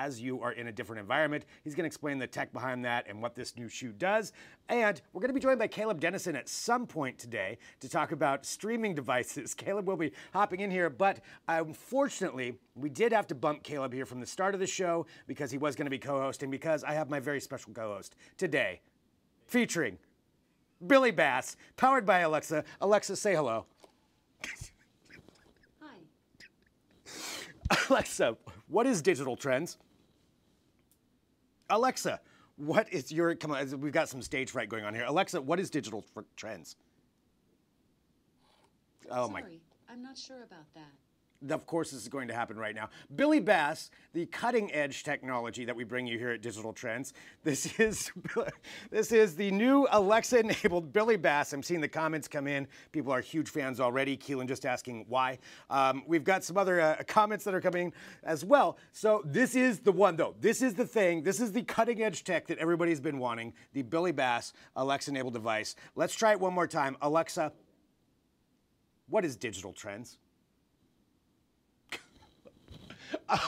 as you are in a different environment. He's going to explain the tech behind that and what this new shoe does. And we're going to be joined by Caleb Dennison at some point today to talk about streaming devices. Caleb will be hopping in here, but unfortunately, we did have to bump Caleb here from the start of the show because he was going to be co-hosting, because I have my very special co-host today, featuring Billy Bass, powered by Alexa. Alexa, say hello. Hi. Alexa, what is digital trends? Alexa, what is your, come on, we've got some stage fright going on here. Alexa, what is digital trends? Oh Sorry, I'm not sure about that. Of course, this is going to happen right now. Billy Bass, the cutting-edge technology that we bring you here at Digital Trends. This is the new Alexa-enabled Billy Bass. I'm seeing the comments come in. People are huge fans already. Keelan just asking why. We've got some other comments that are coming as well. So this is the one, though. This is the thing. This is the cutting-edge tech that everybody's been wanting, the Billy Bass Alexa-enabled device. Let's try it one more time. Alexa, what is Digital Trends?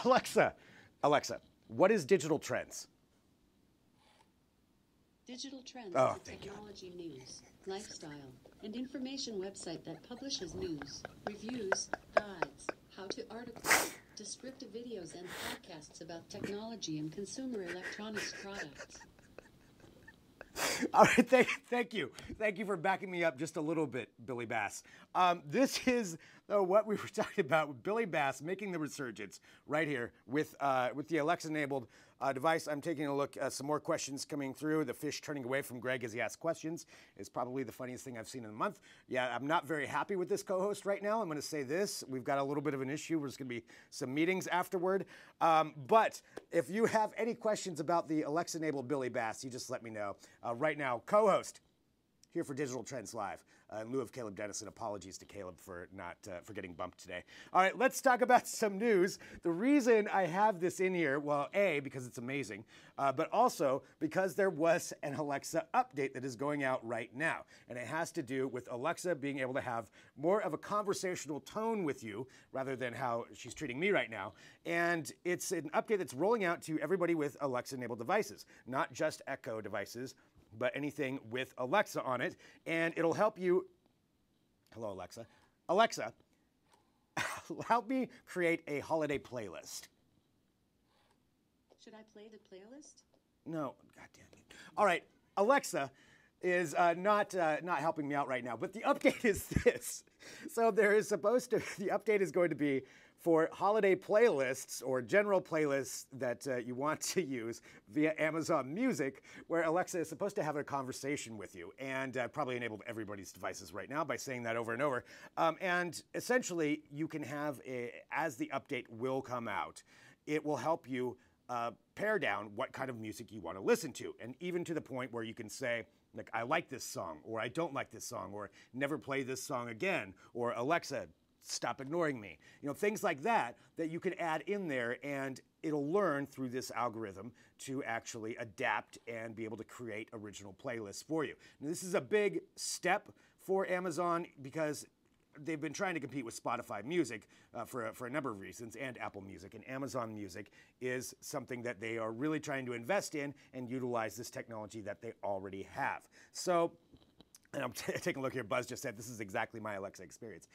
Alexa, what is Digital Trends? Digital Trends Oh, is a technology news, lifestyle, and information website that publishes news, reviews, guides, how-to articles, descriptive videos, and podcasts about technology and consumer electronics products. All right, thank you. Thank you for backing me up just a little bit, Billy Bass. This is what we were talking about with Billy Bass making the resurgence right here with the Alexa-enabled device. I'm taking a look at some more questions coming through. The fish turning away from Greg as he asks questions is probably the funniest thing I've seen in a month. Yeah, I'm not very happy with this co-host right now. I'm going to say this. We've got a little bit of an issue. There's going to be some meetings afterward. But if you have any questions about the Alexa-enabled Billy Bass, you just let me know. Right now, co-host here for Digital Trends Live. In lieu of Caleb Dennison, apologies to Caleb for not for getting bumped today. All right, let's talk about some news. The reason I have this in here, well, A, because it's amazing, but also because there was an Alexa update that is going out right now. And it has to do with Alexa being able to have more of a conversational tone with you rather than how she's treating me right now. And it's an update that's rolling out to everybody with Alexa-enabled devices, not just Echo devices, but anything with Alexa on it, and it'll help you. Hello, Alexa. Alexa, help me create a holiday playlist. Should I play the playlist? No, God damn it. All right, Alexa is not helping me out right now, but the update is this. So there is supposed to, the update is going to be for holiday playlists or general playlists that you want to use via Amazon Music, where Alexa is supposed to have a conversation with you, and probably enabled everybody's devices right now by saying that over and over. And essentially, you can have, as the update will come out, it will help you pare down what kind of music you want to listen to, and even to the point where you can say, like, I like this song, or I don't like this song, or never play this song again, or Alexa, stop ignoring me. You know, things like that that you can add in there, and it'll learn through this algorithm to actually adapt and be able to create original playlists for you. Now, this is a big step for Amazon because they've been trying to compete with Spotify Music for a number of reasons, and Apple Music. And Amazon Music is something that they are really trying to invest in and utilize this technology that they already have. So, and I'm taking a look here. Buzz just said, this is exactly my Alexa experience.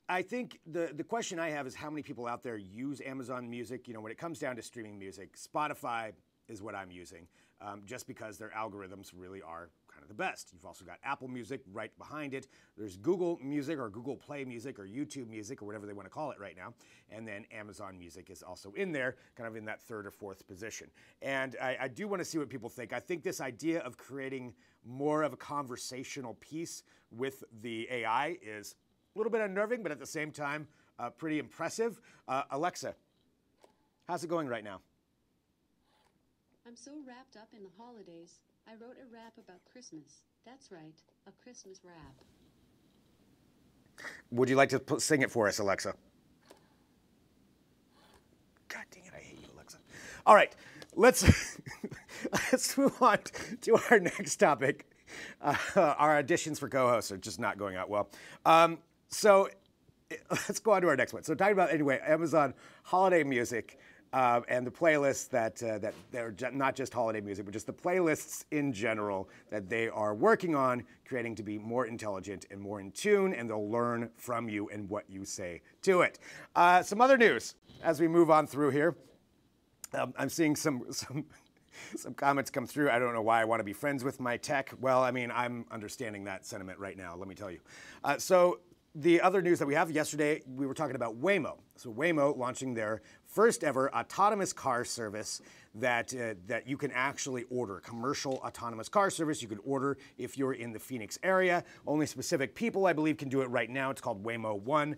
I think the question I have is how many people out there use Amazon Music? You know, when it comes down to streaming music, Spotify is what I'm using, just because their algorithms really are kind of the best. You've also got Apple Music right behind it. There's Google Music or Google Play Music or YouTube Music or whatever they want to call it right now. And then Amazon Music is also in there, kind of in that third or fourth position. And I do want to see what people think. I think this idea of creating more of a conversational piece with the AI is a little bit unnerving, but at the same time, pretty impressive. Alexa, how's it going right now? I'm so wrapped up in the holidays. I wrote a rap about Christmas. That's right, a Christmas rap. Would you like to sing it for us, Alexa? God dang it, I hate you, Alexa. All right, let's move on to our next topic. Our auditions for co-hosts are just not going out well. So let's go on to our next one. So talking about, anyway, Amazon holiday music. and the playlists that they're not just holiday music, but just the playlists in general that they are working on creating to be more intelligent and more in tune, and they'll learn from you and what you say to it. Some other news as we move on through here. I'm seeing some comments come through. I don't know why I want to be friends with my tech. Well, I mean, I'm understanding that sentiment right now, let me tell you. So the other news that we have, yesterday we were talking about Waymo. So Waymo launching their first ever autonomous car service that you can actually order. Commercial autonomous car service you can order if you're in the Phoenix area. Only specific people, I believe, can do it right now. It's called Waymo One.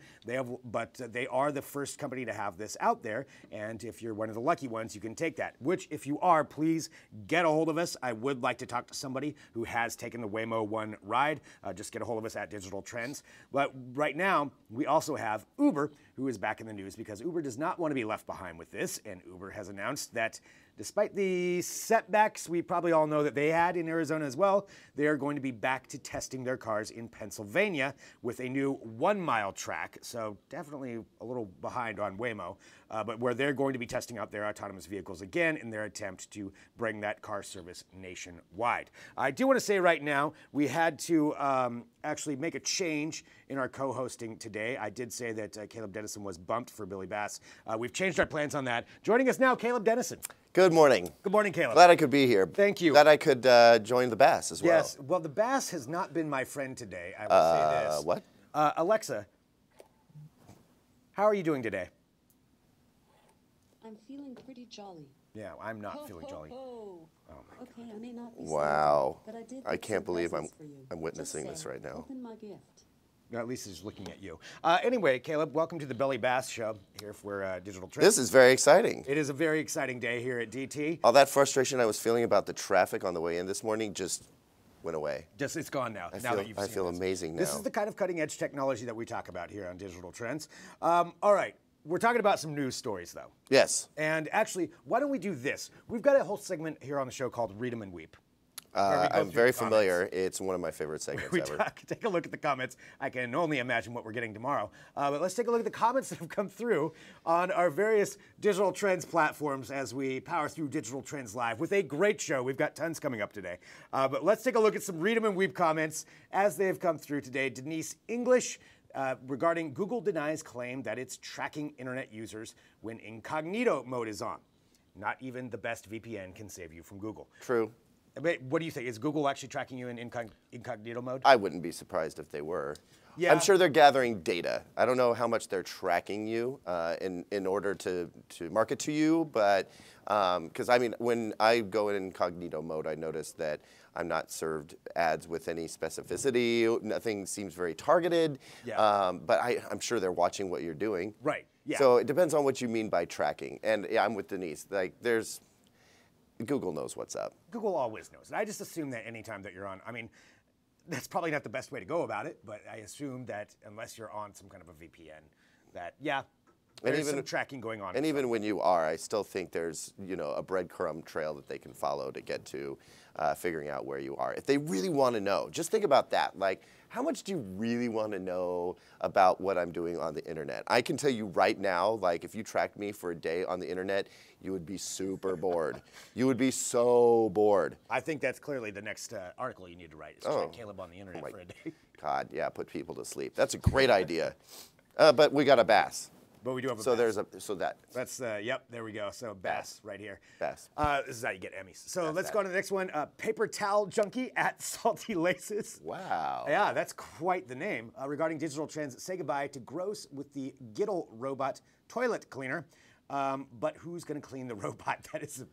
But they are the first company to have this out there. And if you're one of the lucky ones, you can take that. Which, if you are, please get a hold of us. I would like to talk to somebody who has taken the Waymo One ride. Just get a hold of us at Digital Trends. But right now, we also have Uber, who is back in the news because Uber does not want to be left behind with this. And Uber has announced that despite the setbacks we probably all know that they had in Arizona as well, they are going to be back to testing their cars in Pennsylvania with a new 1-mile track. So definitely a little behind on Waymo, but where they're going to be testing out their autonomous vehicles again in their attempt to bring that car service nationwide. I do want to say right now, we had to actually make a change in our co-hosting today. I did say that Caleb Dennison was bumped for Billy Bass. We've changed our plans on that. Joining us now, Caleb Dennison. Good morning. Good morning, Caleb. Glad I could be here. Thank you. Glad I could join the Bass as well. Yes. Well, the Bass has not been my friend today. I will say this. What? Alexa, how are you doing today? I'm feeling pretty jolly. Yeah, I'm not feeling jolly. Oh my okay, I may not be Wow. but I did I get can't some believe presents for you. I'm witnessing Just this say, right now. Open my gift. At least he's looking at you. Anyway, Caleb, welcome to the Billy Bass Show here for Digital Trends. This is very exciting. It is a very exciting day here at DT. All that frustration I was feeling about the traffic on the way in this morning just went away. It's gone now. I feel amazing now. This is the kind of cutting edge technology that we talk about here on Digital Trends. All right. We're talking about some news stories, though. Yes. And actually, why don't we do this? We've got a whole segment here on the show called Read 'em and Weep. I'm very familiar. It's one of my favorite segments ever. Take a look at the comments. I can only imagine what we're getting tomorrow. But let's take a look at the comments that have come through on our various Digital Trends platforms as we power through Digital Trends Live with a great show. We've got tons coming up today. But let's take a look at some Read 'em and Weep comments as they have come through today. Denise English regarding Google denies claim that it's tracking internet users when incognito mode is on. Not even the best VPN can save you from Google. True. What do you think? Is Google actually tracking you in incognito mode? I wouldn't be surprised if they were. Yeah. I'm sure they're gathering data. I don't know how much they're tracking you in order to market to you, but because I mean, when I go in incognito mode, I notice that I'm not served ads with any specificity. Nothing seems very targeted. Yeah. But I'm sure they're watching what you're doing. Right. Yeah. So it depends on what you mean by tracking. And yeah, I'm with Denise. Like, Google knows what's up. Google always knows. And I just assume that anytime that you're on, I mean, that's probably not the best way to go about it, but I assume that unless you're on some kind of a VPN, that, yeah, there's some tracking going on. And even when you are, I still think there's, a breadcrumb trail that they can follow to get to figuring out where you are. If they really want to know, just think about that. Like, how much do you really want to know about what I'm doing on the internet? I can tell you right now, like, if you tracked me for a day on the internet, you would be super bored. You would be so bored. I think that's clearly the next article you need to write, is track Caleb on the internet for a day. God, yeah, put people to sleep. That's a great idea. But we got a Bass. But we do have a so Bass. That's yep, there we go. So Bass right here. Bass. This is how you get Emmys. So let's go on to the next one. Paper Towel Junkie at Salty Laces. Wow. Yeah, that's quite the name. Regarding Digital Trends, say goodbye to Gross with the Giddle robot toilet cleaner. But who's going to clean the robot? That is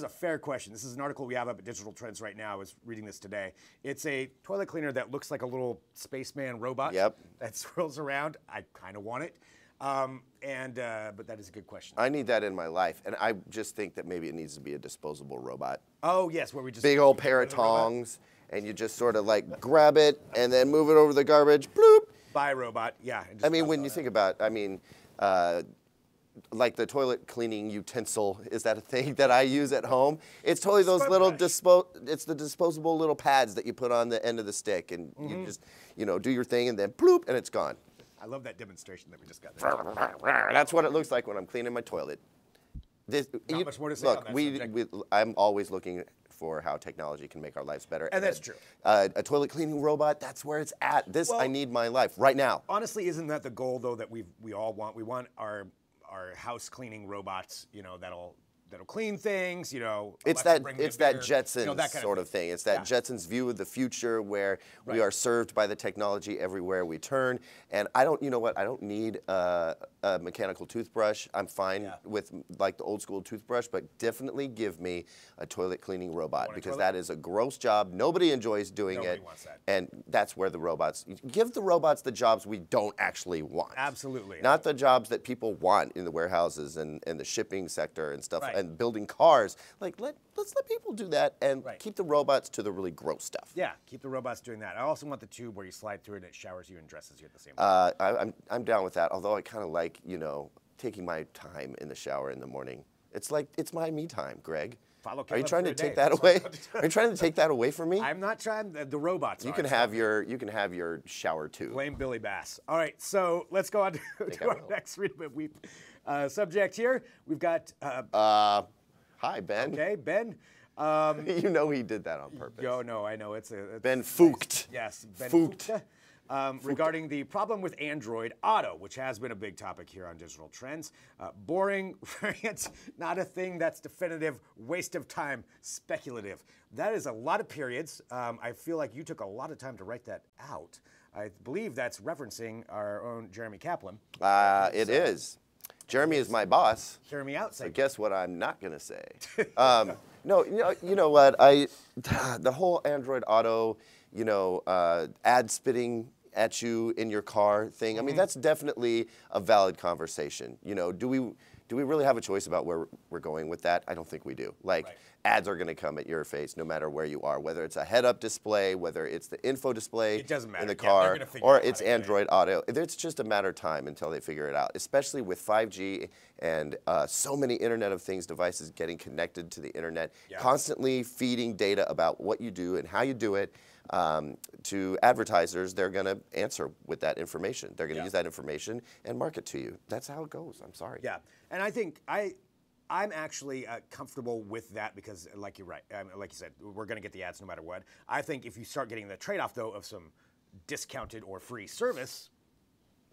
a fair question. This is an article we have up at Digital Trends right now. I was reading this today. It's a toilet cleaner that looks like a little spaceman robot. Yep. That swirls around. I kind of want it. But that is a good question. I need that in my life, and I just think that maybe it needs to be a disposable robot. Oh, yes, where we just... Big old pair of tongs, and you just sort of like grab it and then move it over the garbage, bloop. Buy a robot, yeah. I mean, when you think about, like the toilet cleaning utensil, is that a thing that I use at home? It's totally those little it's the disposable little pads that you put on the end of the stick, and you just, do your thing, and then bloop, and it's gone. I love that demonstration that we just got there. That's what it looks like when I'm cleaning my toilet. Not much more to say look, on that subject. I'm always looking for how technology can make our lives better. And that's true. A toilet cleaning robot, that's where it's at. I need my life right now. Honestly, isn't that the goal though that we all want? We want our house cleaning robots, that'll clean things, It's that Jetsons that kind sort of thing. It's that Jetsons view of the future where we are served by the technology everywhere we turn. And I don't need a mechanical toothbrush. I'm fine with like the old school toothbrush, but definitely give me a toilet cleaning robot because that is a gross job. Nobody enjoys doing it. Nobody wants that. And that's where the robots, give the robots the jobs we don't actually want. Absolutely. Not the jobs that people want in the warehouses and the shipping sector and stuff. Right. And building cars, let's let people do that and keep the robots to the really gross stuff. Yeah, keep the robots doing that. I also want the tube where you slide through it and it showers you and dresses you at the same time. I'm down with that. Although I kind of like taking my time in the shower in the morning. It's my me time, Greg. Are you trying to take that away? Are you trying to take that away from me? I'm not trying. The robots. You can have your shower too. Blame Billy Bass. All right, so let's go on to our next Read 'em and Weep subject here. We've got. Hi, Ben. Okay, Ben. He did that on purpose. No, I know it's Ben Fucht. Yes, Ben Fucht. Regarding the problem with Android Auto, which has been a big topic here on Digital Trends. Boring, rant, not a thing that's definitive, waste of time, speculative. That is a lot of periods. I feel like you took a lot of time to write that out. I believe that's referencing our own Jeremy Kaplan. It is. Jeremy is my boss. Hear me out. So guess what I'm not going to say. No, you know what? The whole Android Auto, ad spitting at you in your car thing. I mean, that's definitely a valid conversation. Do we really have a choice about where we're going with that? I don't think we do. Ads are going to come at your face no matter where you are, whether it's a head-up display, whether it's the info display in the car, or it's Android Auto. It's just a matter of time until they figure it out, especially with 5G and so many Internet of Things devices getting connected to the Internet, constantly feeding data about what you do and how you do it. To advertisers, they're going to answer with that information. They're going to use that information and market to you. That's how it goes. I'm sorry. Yeah, and I think I'm actually comfortable with that because, like you're right, like you said, we're going to get the ads no matter what. I think if you start getting the trade-off though of some discounted or free service,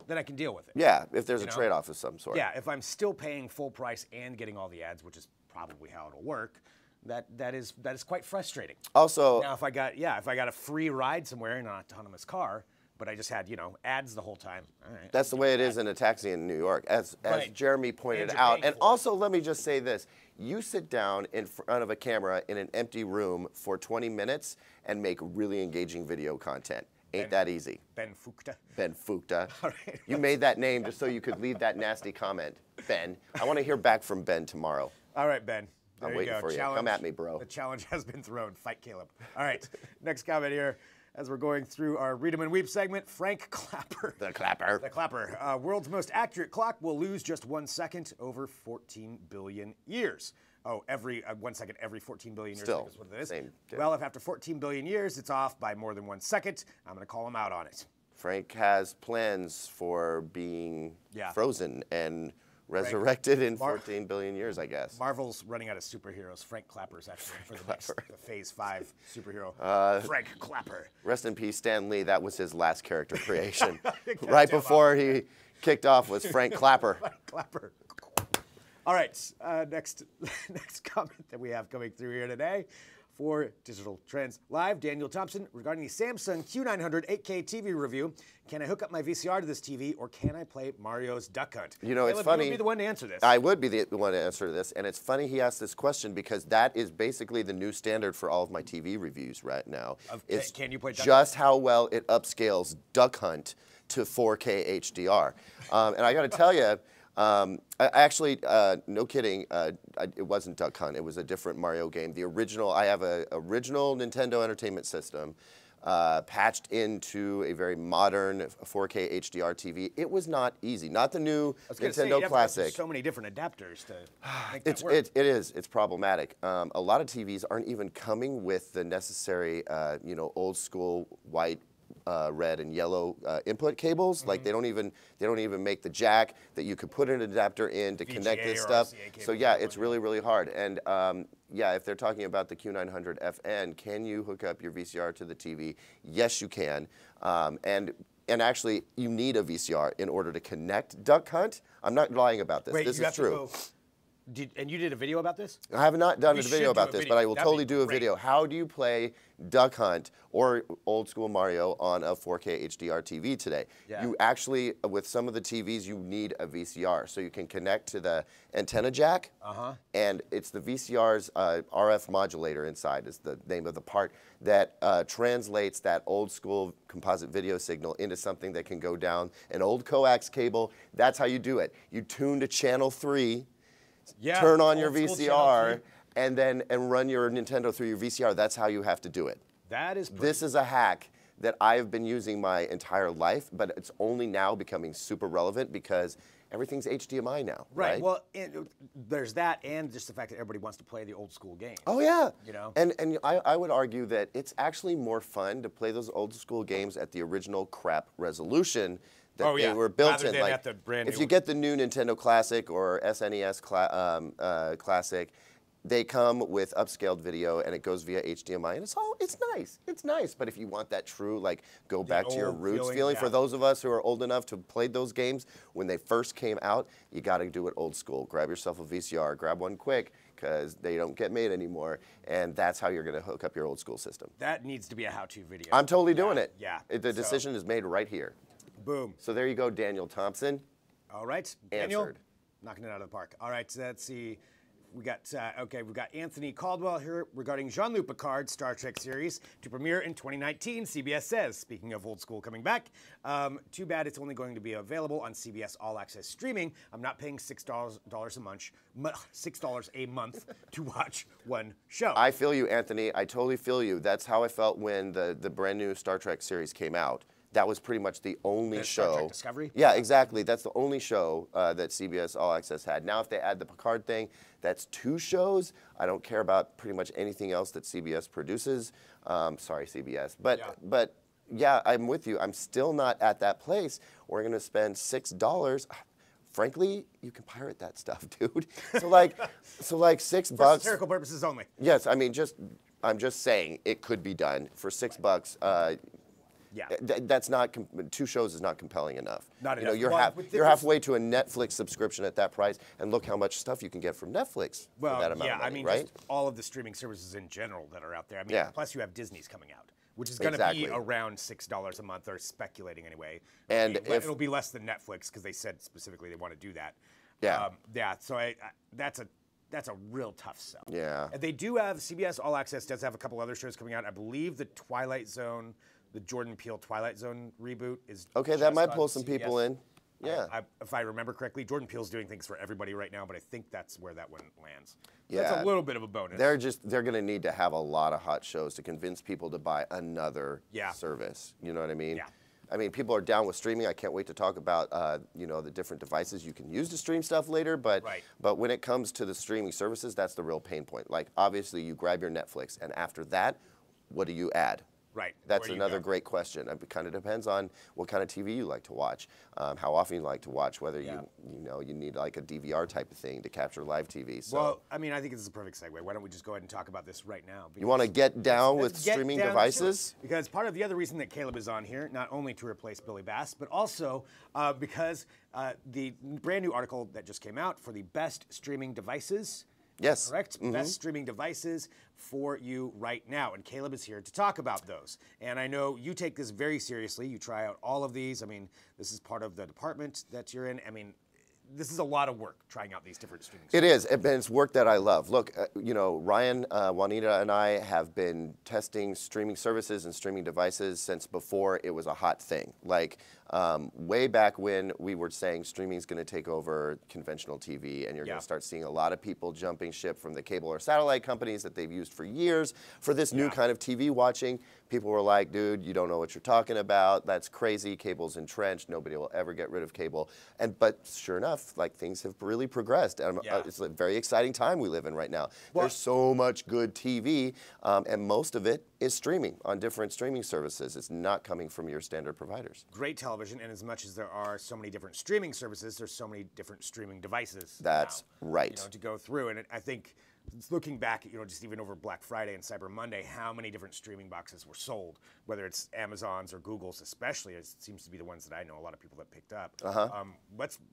then I can deal with it. Yeah, if there's a trade-off of some sort. Yeah, if I'm still paying full price and getting all the ads, which is probably how it'll work. That is quite frustrating. Also, now if I got a free ride somewhere in an autonomous car, but I just had ads the whole time. All right, that's the way it is in a taxi in New York, as Jeremy pointed out. And also, let me just say this: you sit down in front of a camera in an empty room for 20 minutes and make really engaging video content. Ain't that easy? Ben Fucht. Ben Fucht. All right. You made that name just so you could leave that nasty comment, Ben. I want to hear back from Ben tomorrow. All right, Ben. There I'm waiting for you. Come at me, bro. The challenge has been thrown. Fight Caleb. All right. Next comment here. As we're going through our Read 'em and Weep segment, Frank Clapper. The Clapper. The Clapper. World's most accurate clock will lose just 1 second over 14 billion years. Oh, every 1 second every 14 billion years. Still, is what it is. Same. Well, if after 14 billion years it's off by more than 1 second, I'm going to call him out on it. Frank has plans for being frozen and resurrected in 14 billion years, I guess. Marvel's running out of superheroes. Frank Clapper's actually for the next Phase 5 superhero. Frank Clapper. Rest in peace, Stan Lee. That was his last character creation. Right before he kicked off was Frank Clapper. Frank Clapper. All right, next comment that we have coming through here today for Digital Trends Live, Daniel Thompson, regarding the Samsung Q900 8K TV review. Can I hook up my VCR to this TV, or can I play Mario's Duck Hunt? It's funny. You would be the one to answer this. I would be the one to answer this, and it's funny he asked this question because that is basically the new standard for all of my TV reviews right now. Can you play Duck Hunt? Just how well it upscales Duck Hunt to 4K HDR. And I got to tell you, actually, no kidding, it wasn't Duck Hunt. It was a different Mario game. The original, I have an original Nintendo Entertainment System patched into a very modern 4K HDR TV. It was not easy. Not the new Nintendo Classic. There's so many different adapters to make that work. It is. It's problematic. A lot of TVs aren't even coming with the necessary, old school white red and yellow input cables. Like they don't even make the jack that you could put an adapter in to connect this stuff. So yeah, it's really hard. And yeah, if they're talking about the Q900 FN, can you hook up your VCR to the TV? Yes, you can. And actually, you need a VCR in order to connect Duck Hunt. I'm not lying about this. Wait, this you is have to true. And you did a video about this? I have not done We a video should about do a this, video. but I will That'd totally be do a great. video. How do you play Duck Hunt or old school Mario on a 4K HDR TV today? Yeah. You actually, with some of the TVs, you need a VCR. So you can connect to the antenna jack, and it's the VCR's RF modulator inside is the name of the part that translates that old school composite video signal into something that can go down an old coax cable. That's how you do it. You tune to channel 3, turn on your VCR, and run your Nintendo through your VCR. That's how you have to do it. That is This is a hack that I've been using my entire life, but it's only now becoming super relevant because everything's HDMI now. Right. Well, there's that, and just the fact that everybody wants to play the old school game. Oh yeah. You know. And I would argue that it's actually more fun to play those old school games at the original crap resolution that they were built rather in. than Like, at the brand if new you get the new Nintendo Classic or SNES Classic, they come with upscaled video and it goes via HDMI, and it's nice. It's nice. But if you want that true, like, go back to your old roots feeling, feeling, for those of us who are old enough to have played those games when they first came out, you got to do it old school. Grab yourself a VCR, grab one quick, because they don't get made anymore, and that's how you're going to hook up your old school system. That needs to be a how-to video. I'm totally doing it. Yeah. The decision is made right here. Boom. So there you go, Daniel Thompson. All right, Daniel, Answered. knocking it out of the park. All right, so let's see. We got we've got Anthony Caldwell here regarding Jean-Luc Picard's Star Trek series to premiere in 2019. CBS says. Speaking of old school coming back, too bad it's only going to be available on CBS All Access streaming. I'm not paying $6 a month, $6 a month to watch one show. I feel you, Anthony. I totally feel you. That's how I felt when the brand new Star Trek series came out. That was pretty much the only show. Star Trek Discovery? Yeah, exactly. That's the only show that CBS All Access had. Now, if they add the Picard thing, that's 2 shows. I don't care about pretty much anything else that CBS produces. Sorry, CBS. But yeah, I'm with you. I'm still not at that place. We're going to spend $6. Frankly, you can pirate that stuff, dude. So like $6. For satirical purposes only. Yes, I mean, I'm just saying it could be done for $6. Yeah. That's not 2 shows is not compelling enough. Not you know, enough. you're halfway to a Netflix subscription at that price, and look how much stuff you can get from Netflix for that amount of money, I mean, right? just all of the streaming services in general that are out there. I mean, Yeah. plus you have Disney's coming out, which is going to be around $6 a month. They're speculating anyway. And it'll be less than Netflix because they said specifically they want to do that. Yeah. Yeah. So that's a real tough sell. Yeah. And they do have CBS All Access does have a couple other shows coming out. I believe the Twilight Zone. The Jordan Peele Twilight Zone reboot is okay. That might pull some people in. Yeah. If I remember correctly, Jordan Peele's doing things for everybody right now, but I think that's where that one lands. So Yeah. that's a little bit of a bonus. They're going to need to have a lot of hot shows to convince people to buy another service. You know what I mean? Yeah. I mean, people are down with streaming. I can't wait to talk about you know, the different devices you can use to stream stuff later. But when it comes to the streaming services, that's the real pain point. Like, obviously, you grab your Netflix, and after that, what do you add? Right. That's another great question. It kind of depends on what kind of TV you like to watch, how often you like to watch, whether you need like a DVR type of thing to capture live TV. So, well, I mean, I think this is a perfect segue. Why don't we just go ahead and talk about this right now? You want to get down with Let's get streaming down to devices? it. Because part of the other reason that Caleb is on here, not only to replace Billy Bass, but also because the brand new article that just came out for the best streaming devices. Yes. Correct? Best streaming devices for you right now. And Caleb is here to talk about those. And I know you take this very seriously. You try out all of these. I mean, this is part of the department that you're in. I mean, this is a lot of work trying out these different streaming services. It is, and it's work that I love. Look, you know, Ryan, Juanita, and I have been testing streaming services and streaming devices since before it was a hot thing. Like, way back when we were saying streaming is going to take over conventional TV, and you're going to start seeing a lot of people jumping ship from the cable or satellite companies that they've used for years for this new kind of TV watching. People were like, dude, you don't know what you're talking about. That's crazy. Cable's entrenched. Nobody will ever get rid of cable. But sure enough, like, things have really progressed. And it's a very exciting time we live in right now. There's so much good TV, and most of it is streaming on different streaming services. It's not coming from your standard providers. Great television, and as much as there are so many different streaming services, there's so many different streaming devices. That's right. You know, to go through, and I think looking back, you know, just even over Black Friday and Cyber Monday, how many different streaming boxes were sold, whether it's Amazon's or Google's, especially. It seems to be the ones that I know a lot of people that picked up.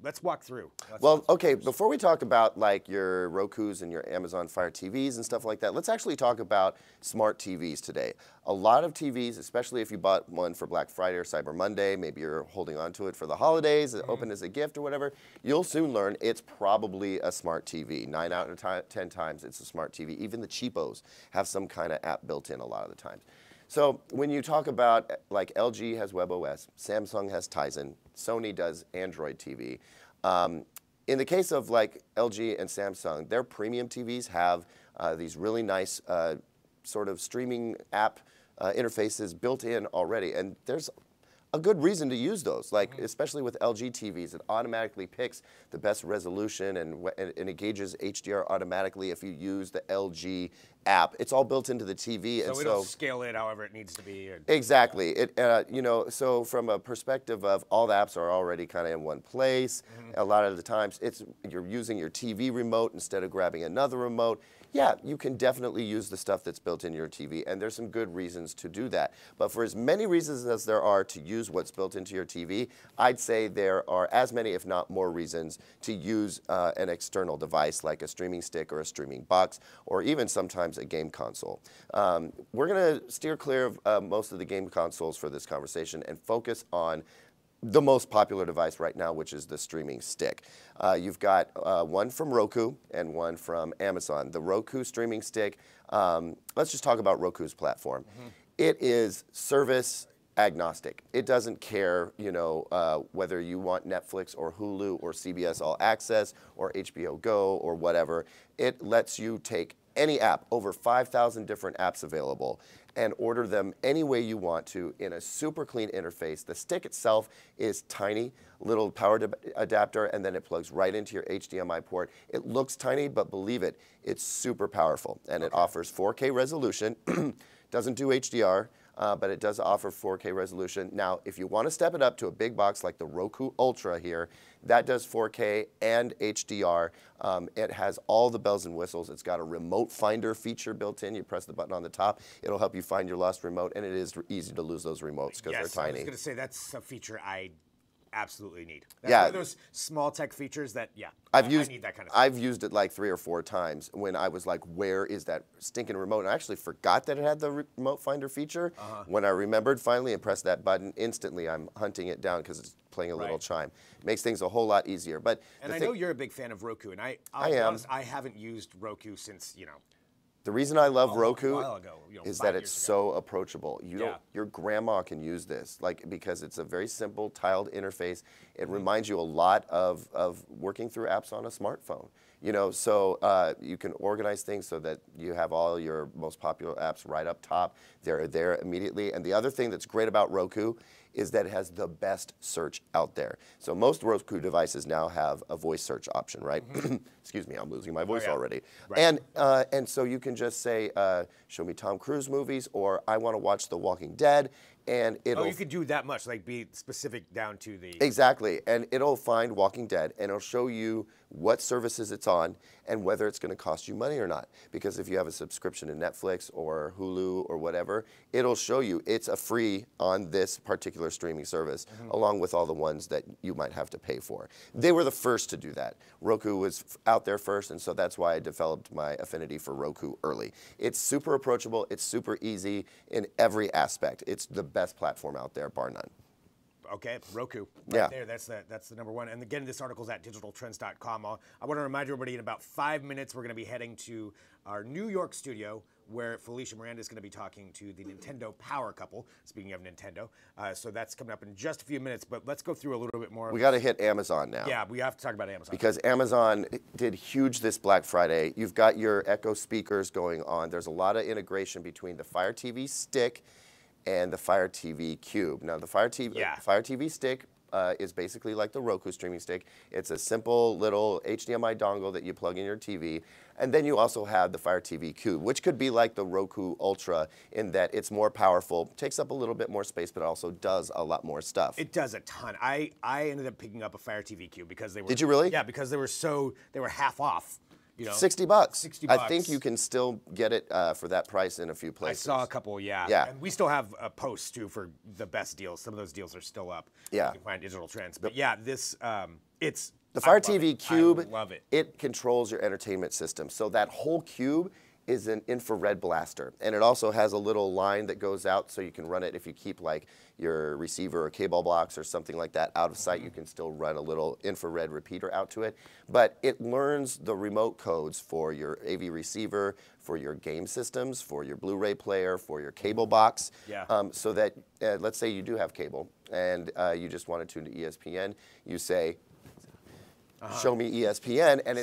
Let's walk through. Okay, before we talk about like your Rokus and your Amazon Fire TVs and stuff like that, let's actually talk about smart TVs today. A lot of TVs, especially if you bought one for Black Friday or Cyber Monday, maybe you're holding on to it for the holidays, open as a gift or whatever, you'll soon learn it's probably a smart TV. 9 out of 10 times it's a smart TV. Even the cheapos have some kind of app built in a lot of the times. So when you talk about, like LG has WebOS, Samsung has Tizen, Sony does Android TV. In the case of like LG and Samsung, their premium TVs have these really nice sort of streaming app interfaces built in already, and there's a good reason to use those, like especially with LG TVs. It automatically picks the best resolution and it gauges HDR automatically if you use the LG app. It's all built into the TV, so it'll scale it however it needs to be. Exactly. It you know, so from a perspective of all the apps are already kind of in one place. A lot of the times you're using your TV remote instead of grabbing another remote. Yeah, you can definitely use the stuff that's built in your TV, and there's some good reasons to do that. But for as many reasons as there are to use what's built into your TV, I'd say there are as many, if not more, reasons to use an external device like a streaming stick or a streaming box, or even sometimes a game console. We're going to steer clear of most of the game consoles for this conversation and focus on the most popular device right now, which is the streaming stick. You've got one from Roku and one from Amazon. The Roku streaming stick, let's just talk about Roku's platform. It is service agnostic. It doesn't care, you know, whether you want Netflix or Hulu or CBS All Access or HBO Go or whatever. It lets you take any app, over 5,000 different apps available, and order them any way you want to in a super clean interface. The stick itself is tiny, little power adapter, and then it plugs right into your HDMI port. It looks tiny, but believe it, it's super powerful, and it offers 4K resolution. Doesn't do HDR, but it does offer 4K resolution. Now, if you want to step it up to a big box like the Roku Ultra here, that does 4K and HDR. It has all the bells and whistles. It's got a remote finder feature built in. You press the button on the top, it'll help you find your lost remote, and it is easy to lose those remotes because they're tiny. I was going to say that's a feature I absolutely need. That's yeah, one of those small tech features that, I need that kind of stuff. I've used it like 3 or 4 times when I was like, where is that stinking remote? And I actually forgot that it had the remote finder feature. When I remembered finally and pressed that button, instantly I'm hunting it down because it's playing a little chime. It makes things a whole lot easier. But I know you're a big fan of Roku, and I am. Honest, I haven't used Roku since, you know, the reason I love Roku is that it's so approachable. Your grandma can use this, like, because it's a very simple tiled interface. It reminds you a lot of working through apps on a smartphone. You know, so you can organize things so that you have all your most popular apps right up top. They're there immediately. And the other thing that's great about Roku is that it has the best search out there. So most Roku devices now have a voice search option, right? Excuse me, I'm losing my voice already. And so you can just say, show me Tom Cruise movies, or I want to watch The Walking Dead, and it'll... Oh, you could do that much, like be specific down to the... Exactly, and it'll find Walking Dead, and it'll show you what services it's on and whether it's going to cost you money or not. Because if you have a subscription to Netflix or Hulu or whatever, it'll show you it's a free on this particular streaming service, along with all the ones that you might have to pay for. They were the first to do that. Roku was out there first, and so that's why I developed my affinity for Roku early. It's super approachable, it's super easy in every aspect. It's the best platform out there, bar none. Okay, Roku, right there. That's the number one. And again, this article's at digitaltrends.com. I want to remind everybody in about 5 minutes, we're going to be heading to our New York studio where Felicia Miranda is going to be talking to the NintendoPowerCouple, speaking of Nintendo. So that's coming up in just a few minutes, but let's go through a little bit more. We got to hit Amazon now. Yeah, we have to talk about Amazon. Because Amazon did huge this Black Friday. You've got your Echo speakers going on. There's a lot of integration between the Fire TV Stick and the Fire TV Cube. Now, the Fire TV Stick is basically like the Roku streaming stick. It's a simple little HDMI dongle that you plug in your TV. And then you also have the Fire TV Cube, which could be like the Roku Ultra in that it's more powerful, takes up a little bit more space, but also does a lot more stuff. It does a ton. I ended up picking up a Fire TV Cube because they were. Did you really? Yeah, because they were half off. You know, $60. 60 I bucks. think you can still get it for that price in a few I places. saw a couple, yeah. Yeah. And we still have posts too for the best deals. Some of those deals are still up. Yeah. You can find Digital Trends. But yeah, this it's The Fire I love TV it. Cube, I love it. It controls your entertainment system. So that whole cube is an infrared blaster. And it also has a little line that goes out so you can run it if you keep like your receiver or cable box or something like that out of sight, you can still run a little infrared repeater out to it. But it learns the remote codes for your AV receiver, for your game systems, for your Blu-ray player, for your cable box. Yeah. So that, let's say you do have cable and you just want to tune to ESPN, you say, show me ESPN, and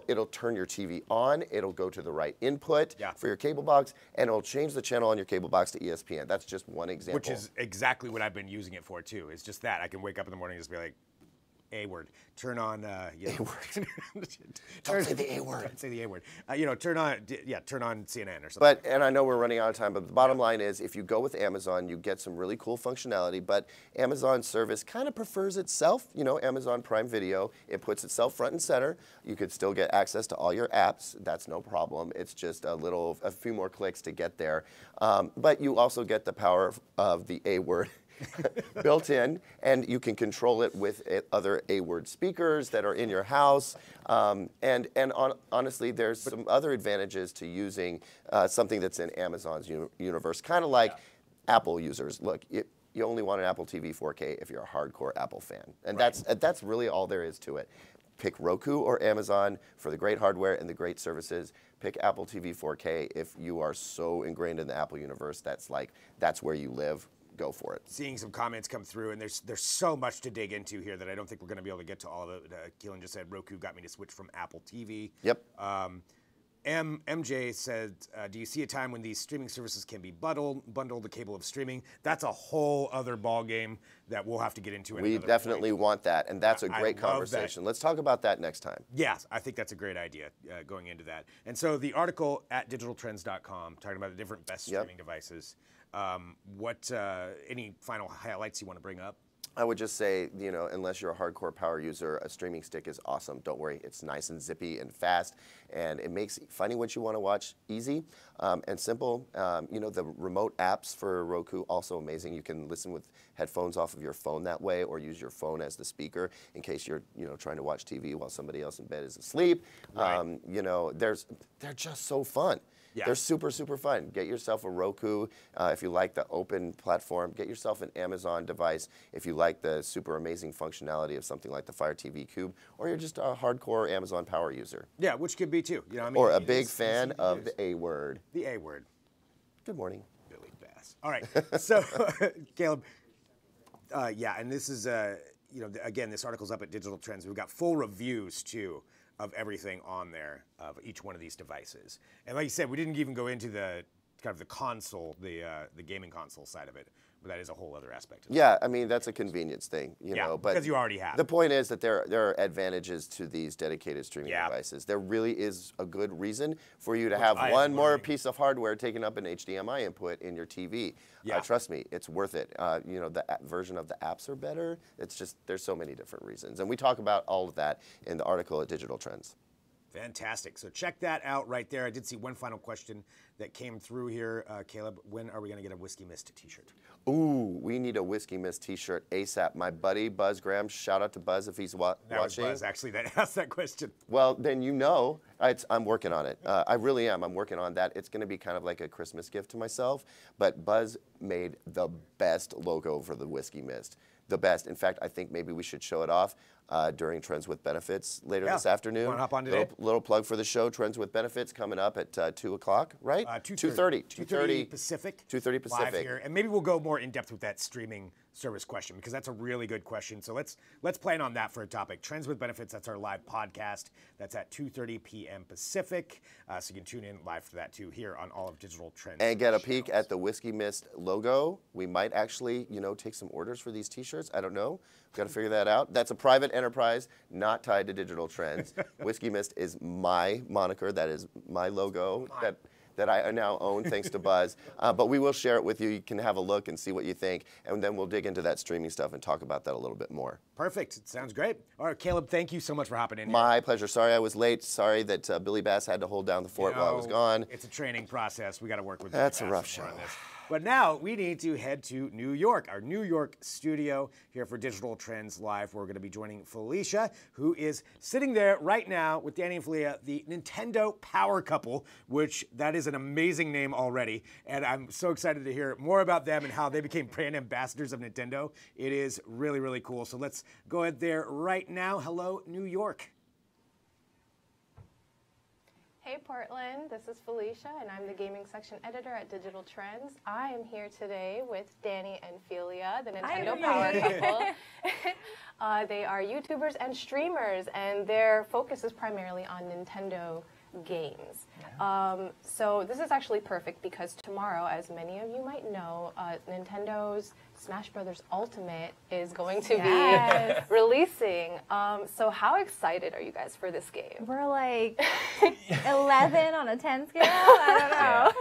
it'll turn your TV on. It'll go to the right input for your cable box, and it'll change the channel on your cable box to ESPN. That's just one example. Which is exactly what I've been using it for too. It's just that I can wake up in the morning and just be like, A word. Turn on. A word. Don't say the A word. Don't say the A word. Turn on. Turn on CNN or something. But, and I know we're running out of time, but the bottom line is if you go with Amazon, you get some really cool functionality, but Amazon service kind of prefers itself. You know, Amazon Prime Video, it puts itself front and center. You could still get access to all your apps. That's no problem. It's just a few more clicks to get there. But you also get the power of the A word. built in, and you can control it with other A-word speakers that are in your house. Honestly, there's some other advantages to using something that's in Amazon's universe, kind of like Apple users. Look, you only want an Apple TV 4K if you're a hardcore Apple fan, and that's really all there is to it. Pick Roku or Amazon for the great hardware and the great services. Pick Apple TV 4K if you are so ingrained in the Apple universe. That's where you live. Go for it. Seeing some comments come through, and there's so much to dig into here that I don't think we're going to be able to get to all of it. Keelan just said Roku got me to switch from Apple TV. Yep. MJ said, do you see a time when these streaming services can be bundled the cable of streaming? That's a whole other ball game that we'll have to get into. We definitely want that, and that's a great conversation. Let's talk about that next time. Yes, I think that's a great idea going into that. And so the article at digitaltrends.com talking about the different best streaming devices. Any final highlights you want to bring up? I would just say, unless you're a hardcore power user, a streaming stick is awesome. Don't worry, it's nice and zippy and fast, and it makes finding what you want to watch easy and simple. The remote apps for Roku, also amazing. You can listen with headphones off of your phone that way, or use your phone as the speaker in case you're, trying to watch TV while somebody else in bed is asleep. Right. They're just so fun. Yeah. They're super, super fun. Get yourself a Roku if you like the open platform. Get yourself an Amazon device if you like the super amazing functionality of something like the Fire TV Cube, or you're just a hardcore Amazon Power user. Yeah, which could be too. Or a big fan of the A word. The A word. Good morning. Billy Bass. All right. So, Caleb, and this is, again, this article's up at Digital Trends. We've got full reviews too of everything on there, of each one of these devices. And like you said, we didn't even go into the kind of the console, the gaming console side of it, but that is a whole other aspect. Yeah, I mean, that's a convenience thing, but because you already have. The point is that there are advantages to these dedicated streaming devices. There really is a good reason for you to have one more piece of hardware taking up an HDMI input in your TV. Yeah. Trust me, it's worth it. The version of the apps are better. It's just, there's so many different reasons. And we talk about all of that in the article at Digital Trends. Fantastic. So check that out right there. I did see one final question that came through here. Caleb, when are we going to get a Whiskey Mist t-shirt? Ooh, we need a Whiskey Mist t-shirt ASAP. My buddy, Buzz Graham, shout out to Buzz if he's watching. That was Buzz, actually, that asked that question. Well, then I'm working on it. I really am. I'm working on that. It's going to be kind of like a Christmas gift to myself, but Buzz made the best logo for the Whiskey Mist. The best. In fact, I think maybe we should show it off. during Trends with Benefits later Yeah. this afternoon. Wanna hop on today? Little plug for the show, Trends with Benefits, coming up at 2 o'clock, right? 2:30. 2:30 Pacific. 2:30 Live Pacific. here. And maybe we'll go more in depth with that streaming service question because that's a really good question. So let's plan on that for a topic. Trends with Benefits, that's our live podcast. That's at 2:30 p.m. Pacific. So you can tune in live for that too here on all of Digital Trends. And get a peek at the Whiskey Mist logo. We might actually, take some orders for these T-shirts. I don't know. We've got to figure that out. That's a private enterprise, not tied to Digital Trends. Whiskey Mist is my moniker. That is my logo that I now own thanks to Buzz. But we will share it with you. You can have a look and see what you think. And then we'll dig into that streaming stuff and talk about that a little bit more. Perfect. It sounds great. All right, Caleb, thank you so much for hopping in here. My pleasure. Sorry I was late. Sorry that Billy Bass had to hold down the fort while I was gone. It's a training process. We got to work with That's a Billy rough Bass more show. on this. But now we need to head to New York, our New York studio here for Digital Trends Live. We're going to be joining Felicia, who is sitting there right now with Danny and Felia, the Nintendo Power Couple, which that is an amazing name already. And I'm so excited to hear more about them and how they became brand ambassadors of Nintendo. It is really, really cool. So let's go ahead there right now. Hello, New York. Hey Portland, this is Felicia and I'm the gaming section editor at Digital Trends. I am here today with Danny and Felia, the Nintendo Power Couple. They are YouTubers and streamers and their focus is primarily on Nintendo games. So this is actually perfect because tomorrow, as many of you might know, Nintendo's Smash Brothers Ultimate is going to be releasing. So how excited are you guys for this game? We're like 11 on a 10 scale. I don't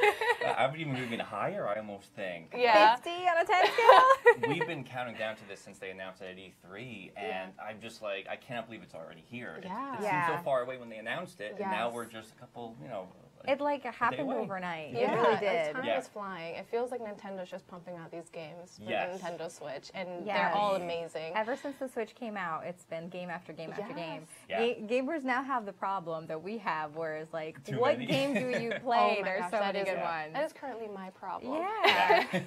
know. Yeah. I would even move even higher, I almost think. Yeah. 50 on a 10 scale. We've been counting down to this since they announced it at E3, and I'm just like, I cannot believe it's already here. Yeah. It seemed so far away when they announced it, and now Yes. we're just a couple, It like happened away. overnight. Yeah, It really did. Time Yeah. is flying. It feels like Nintendo's just pumping out these games for Yes. the Nintendo Switch, and Yes. they're all amazing. Ever since the Switch came out, it's been game after game after game. Yeah. Gamers now have the problem that we have, whereas like, Too what many. game do you play? Oh my There's gosh, so that many is- good ones. That is currently my problem. Yeah.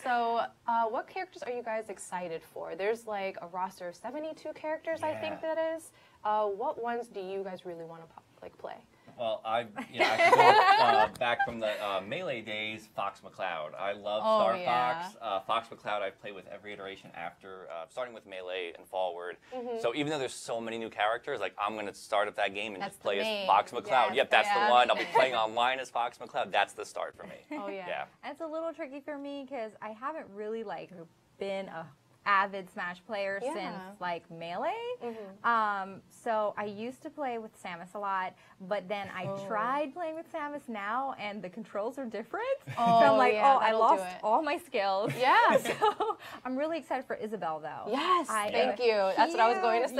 So, what characters are you guys excited for? There's like a roster of 72 characters, I think Yeah. that is. What ones do you guys really want to play? Well, I go back from the Melee days, Fox McCloud. I love Star Fox. Fox McCloud I've played with every iteration after, starting with Melee and forward. So even though there's so many new characters, like I'm going to start up that game and That's just play the as main. Fox McCloud. Yes, Yep, that's yeah. the one. I'll be playing online as Fox McCloud. That's the start for me. Oh yeah. Yeah. And it's a little tricky for me because I haven't really like been a avid Smash player Yeah. since like Melee. Mm-hmm. So I used to play with Samus a lot, but then I tried playing with Samus now, and the controls are different. Oh, so I'm like, yeah, I that'll do lost it. all my skills. Yeah. So I'm really excited for Isabelle though. Yes, I thank am you. That's what I was going to say.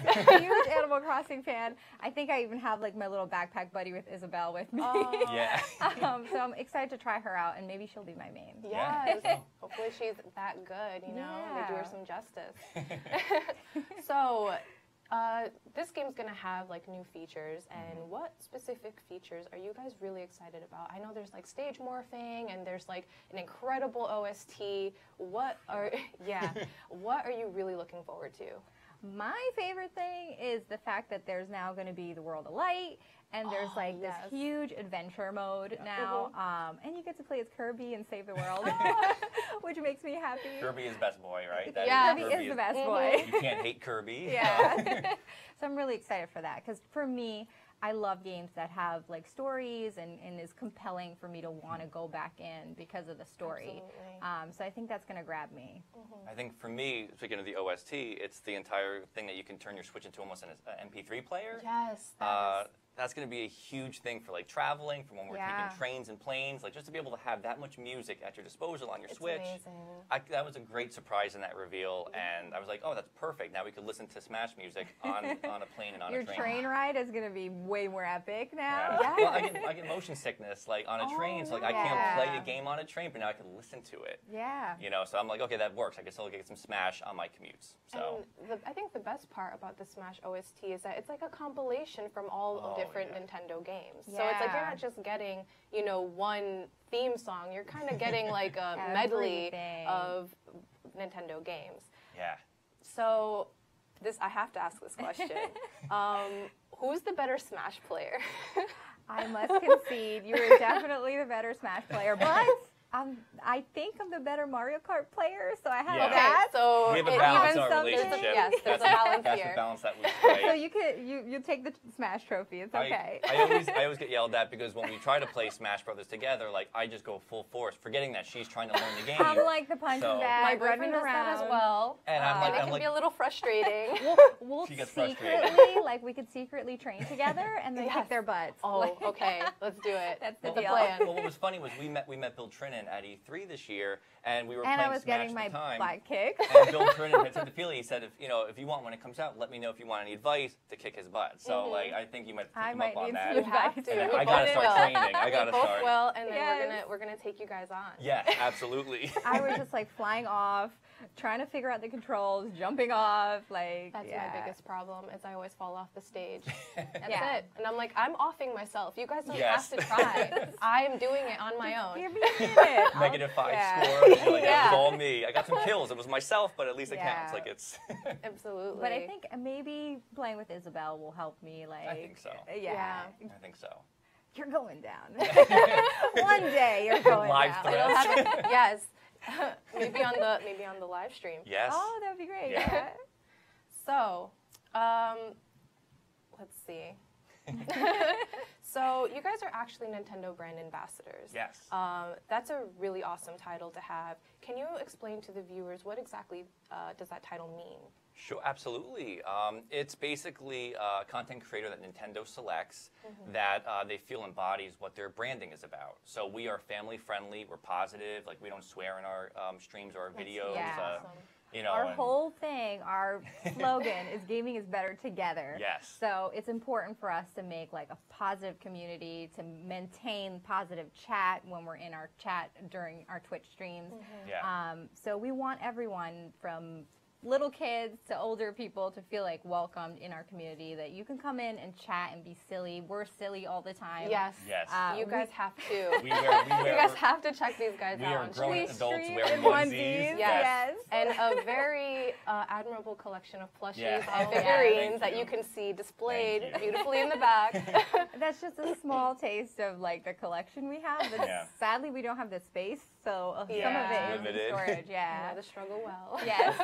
Yes, huge Animal Crossing fan. I think I even have like my little backpack buddy with Isabelle with me. Oh. Yeah. So I'm excited to try her out, and maybe she'll be my main. Yes. Hopefully she's that good, you know? They do her Yeah. some justice. So, this game's gonna have like new features, and what specific features are you guys really excited about? I know there's like stage morphing, and there's like an incredible OST. What are you really looking forward to? My favorite thing is the fact that there's now going to be the World of Light, and there's like this huge adventure mode now, and you get to play as Kirby and save the world, which makes me happy. Kirby is best boy, right? That Yeah. Kirby is the best boy. You can't hate Kirby. Yeah. So I'm really excited for that because for me, I love games that have like stories and is compelling for me to want to go back in because of the story. Absolutely. So I think that's going to grab me. I think for me, speaking of the OST, it's the entire thing that you can turn your Switch into almost an MP3 player. Yes. That's going to be a huge thing for like traveling, for when we're Yeah. taking trains and planes, like just to be able to have that much music at your disposal on your It's Switch. amazing. That was a great surprise in that reveal, and I was like, oh, that's perfect. Now we could listen to Smash music on a plane and on Your a train. train ride is going to be way more epic now. Yeah. Well, I get motion sickness like on a train, so like I can't play yeah. a game on a train, but now I can listen to it. Yeah. You know, so I'm like, okay, that works. I can still get some Smash on my commutes. So. And I think the best part about the Smash OST is that it's like a compilation from all different Nintendo games. So it's like you're Yeah. not just getting, you know, one theme song. You're kind of getting like a medley Everything. of Nintendo games. Yeah. So I have to ask this question. Who's the better Smash player? I must concede, you are definitely the better Smash player, but I think I'm the better Mario Kart player, so I have that. So we have a balance in our something. relationship. Yes, there's a balance That's here. the balance that we strike. So you take the Smash trophy. It's okay. I always get yelled at because when we try to play Smash Brothers together, like I just go full force, forgetting that she's trying to learn the game. I'm like the punching bag, My boyfriend does that as well, And it can be a little frustrating. We'll She gets secretly, like we could secretly train together and then kick their butts. Oh, okay, let's do it. That's the That's the deal. plan. Well, what was funny was we met Bill Trinan at E3 this year, and we were And playing I was Smash getting my at the time. butt kicked. And Bill Trinan had said to Felia, he said, if you want when it comes out, let me know if you want any advice to kick his butt. So like I think you might pick him up on that. You have to. And then We I gotta both start will. training. I gotta We both start. will, and then Yes. we're gonna take you guys on. Yeah, absolutely. I was just like flying off, trying to figure out the controls, jumping off, like That's my biggest problem is I always fall off the stage. That's Yeah. it. And I'm like, I'm offing myself. You guys don't Yes. have to try. I am doing it on my own. Give me a minute. -5 Yeah. score. And you're like, Yeah. It was all me. I got some kills. It was myself, but at least it counts. Yeah. Like it's. Absolutely. But I think maybe playing with Isabel will help me. Like, I think so. Yeah. I think so. You're going down. One day you're going Live down. threat. It'll happen. Yes. maybe on the live stream. Yes. Oh, that would be great. Yeah. Yeah. So, let's see. So you guys are actually Nintendo brand ambassadors. Yes. That's a really awesome title to have. Can you explain to the viewers what exactly does that title mean? Sure, absolutely. It's basically a content creator that Nintendo selects that they feel embodies what their branding is about. So we are family friendly, we're positive, like we don't swear in our streams or our videos. Yeah. Awesome. You know, Our and- whole thing, our slogan is gaming is better together. Yes. So it's important for us to make like a positive community, to maintain positive chat when we're in our chat during our Twitch streams. Yeah. So we want everyone from little kids to older people to feel like welcomed in our community, that you can come in and chat and be silly. We're silly all the time. Yes. Yes. You guys have to. we wear, You guys have to check these guys we out. are on grown Twitch. adults stream wearing in onesies. onesies. Yes. Yes. And a very admirable collection of plushies Yeah. and Oh, yeah. figurines Thank that you. you can see displayed Thank you. beautifully in the back. That's just a small taste of like the collection we have. But Yeah. sadly, we don't have the space, so some of Yeah. it is in Limited. storage. I Yeah. know the struggle well. Yes.